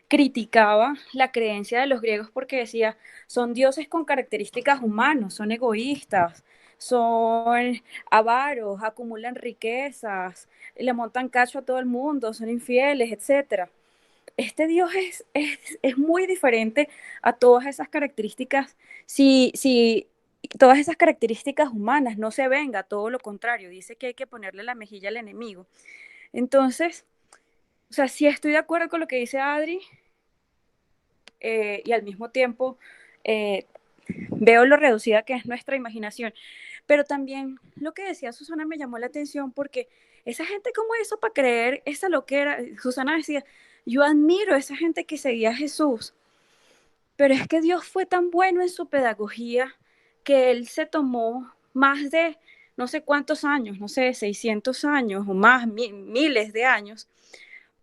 criticaba la creencia de los griegos porque decía, son dioses con características humanas, son egoístas, son avaros, acumulan riquezas, le montan cacho a todo el mundo, son infieles, etc. Este Dios es muy diferente a todas esas características. Si todas esas características humanas, no se venga, todo lo contrario, dice que hay que ponerle la mejilla al enemigo. Entonces, o sea, sí estoy de acuerdo con lo que dice Adri, y al mismo tiempo veo lo reducida que es nuestra imaginación. Pero también lo que decía Susana me llamó la atención porque esa gente, ¿cómo hizo para creer esa loquera? Susana decía, yo admiro a esa gente que seguía a Jesús, pero es que Dios fue tan bueno en su pedagogía que Él se tomó más de no sé cuántos años, no sé, 600 años o más, miles de años,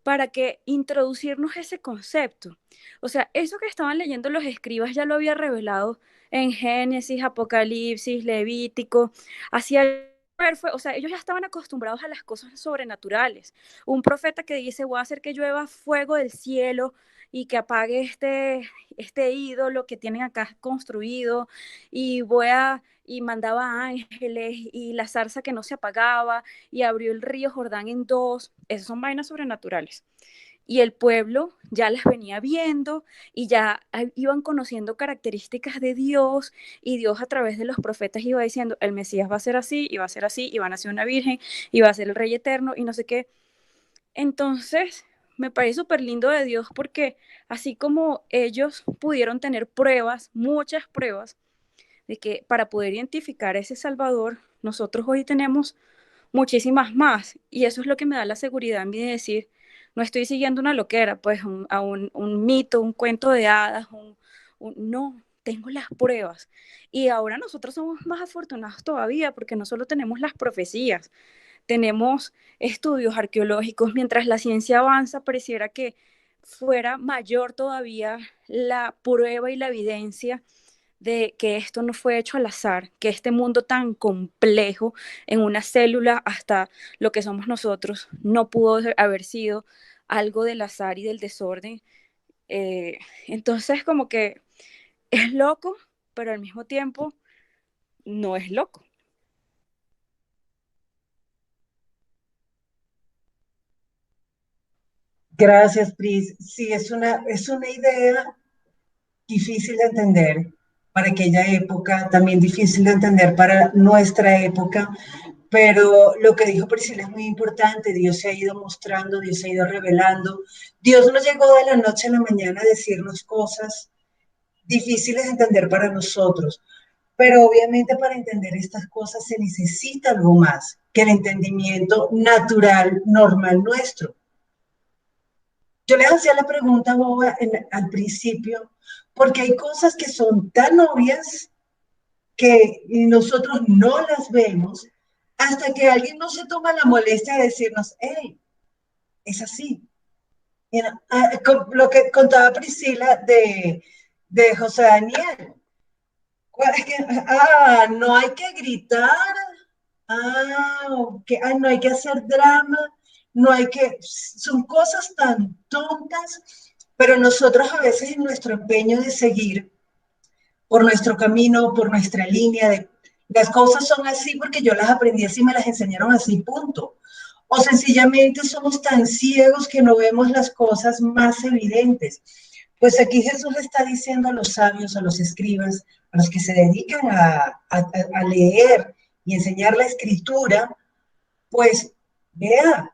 para que introducirnos ese concepto. O sea, eso que estaban leyendo los escribas ya lo había revelado en Génesis, Apocalipsis, Levítico, hacia o sea, ellos ya estaban acostumbrados a las cosas sobrenaturales. Un profeta que dice, voy a hacer que llueva fuego del cielo y que apague este ídolo que tienen acá construido, y mandaba ángeles, y la zarza que no se apagaba, y abrió el río Jordán en dos. Esas son vainas sobrenaturales. Y el pueblo ya las venía viendo y ya iban conociendo características de Dios, y Dios a través de los profetas iba diciendo, el Mesías va a ser así, y va a ser así, y va a nacer una virgen, y va a ser el rey eterno, y no sé qué. Entonces, me parece súper lindo de Dios porque así como ellos pudieron tener pruebas, muchas pruebas, de que para poder identificar a ese Salvador, nosotros hoy tenemos muchísimas más, y eso es lo que me da la seguridad a mí de decir, no estoy siguiendo una loquera, pues un mito, un cuento de hadas, no, tengo las pruebas. Y ahora nosotros somos más afortunados todavía porque no solo tenemos las profecías, tenemos estudios arqueológicos. Mientras la ciencia avanza, pareciera que fuera mayor todavía la prueba y la evidencia de que esto no fue hecho al azar, que este mundo tan complejo, en una célula hasta lo que somos nosotros, no pudo haber sido algo del azar y del desorden. Eh, entonces, como que es loco, pero al mismo tiempo no es loco. Gracias, Pris. Sí, es una idea difícil de entender para aquella época, también difícil de entender para nuestra época, pero lo que dijo Priscila es muy importante. Dios se ha ido mostrando, Dios se ha ido revelando. Dios no llegó de la noche a la mañana a decirnos cosas difíciles de entender para nosotros, pero obviamente para entender estas cosas se necesita algo más que el entendimiento natural, normal nuestro. Yo le hacía la pregunta, Boba, al principio, porque hay cosas que son tan obvias que nosotros no las vemos hasta que alguien no se toma la molestia de decirnos, hey, es así. Lo que contaba Priscila de José Daniel. No hay que gritar, okay. No hay que hacer drama, no hay que, son cosas tan tontas, pero nosotros a veces en nuestro empeño de seguir por nuestro camino, por nuestra línea. Las cosas son así porque yo las aprendí así, me las enseñaron así, punto. O sencillamente somos tan ciegos que no vemos las cosas más evidentes. Pues aquí Jesús le está diciendo a los sabios, a los escribas, a los que se dedican a leer y enseñar la escritura, pues vea,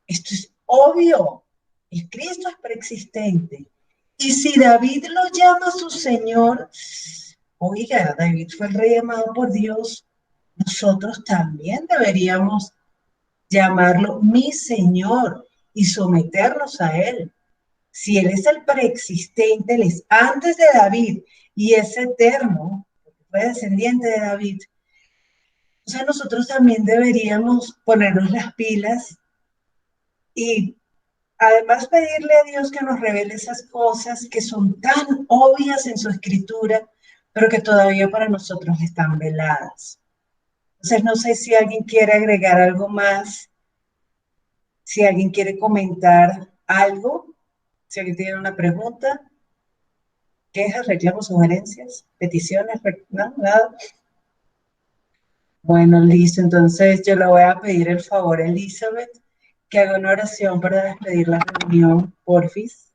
esto es obvio, el Cristo es preexistente. Y si David lo llama su Señor, oiga, David fue el rey amado por Dios, nosotros también deberíamos llamarlo mi Señor y someternos a Él. Si Él es el preexistente, Él es antes de David y es eterno, porque fue descendiente de David, o sea, nosotros también deberíamos ponernos las pilas y además pedirle a Dios que nos revele esas cosas que son tan obvias en su escritura, pero que todavía para nosotros están veladas. Entonces, no sé si alguien quiere agregar algo más, si alguien quiere comentar algo, si alguien tiene una pregunta, quejas, reclamos, sugerencias, peticiones, no, nada. Bueno, listo. Entonces yo le voy a pedir el favor a Elizabeth que haga una oración para despedir la reunión, porfis.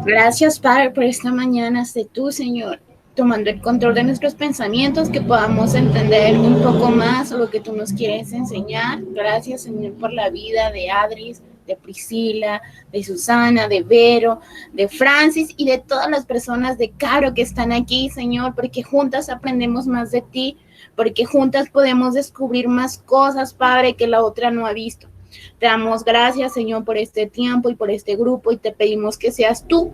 Gracias, Padre, por esta mañana. Sé tú, Señor, tomando el control de nuestros pensamientos, que podamos entender un poco más lo que tú nos quieres enseñar. Gracias, Señor, por la vida de Adris, de Priscila, de Susana, de Vero, de Francis y de todas las personas de Caro que están aquí, Señor, porque juntas aprendemos más de ti, porque juntas podemos descubrir más cosas, Padre, que la otra no ha visto. Te damos gracias, Señor, por este tiempo y por este grupo, y te pedimos que seas tú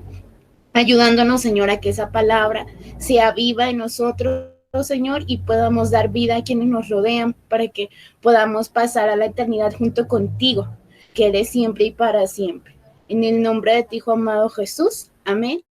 ayudándonos, Señor, a que esa palabra sea viva en nosotros, Señor, y podamos dar vida a quienes nos rodean para que podamos pasar a la eternidad junto contigo, que eres siempre y para siempre. En el nombre de tu Hijo amado Jesús. Amén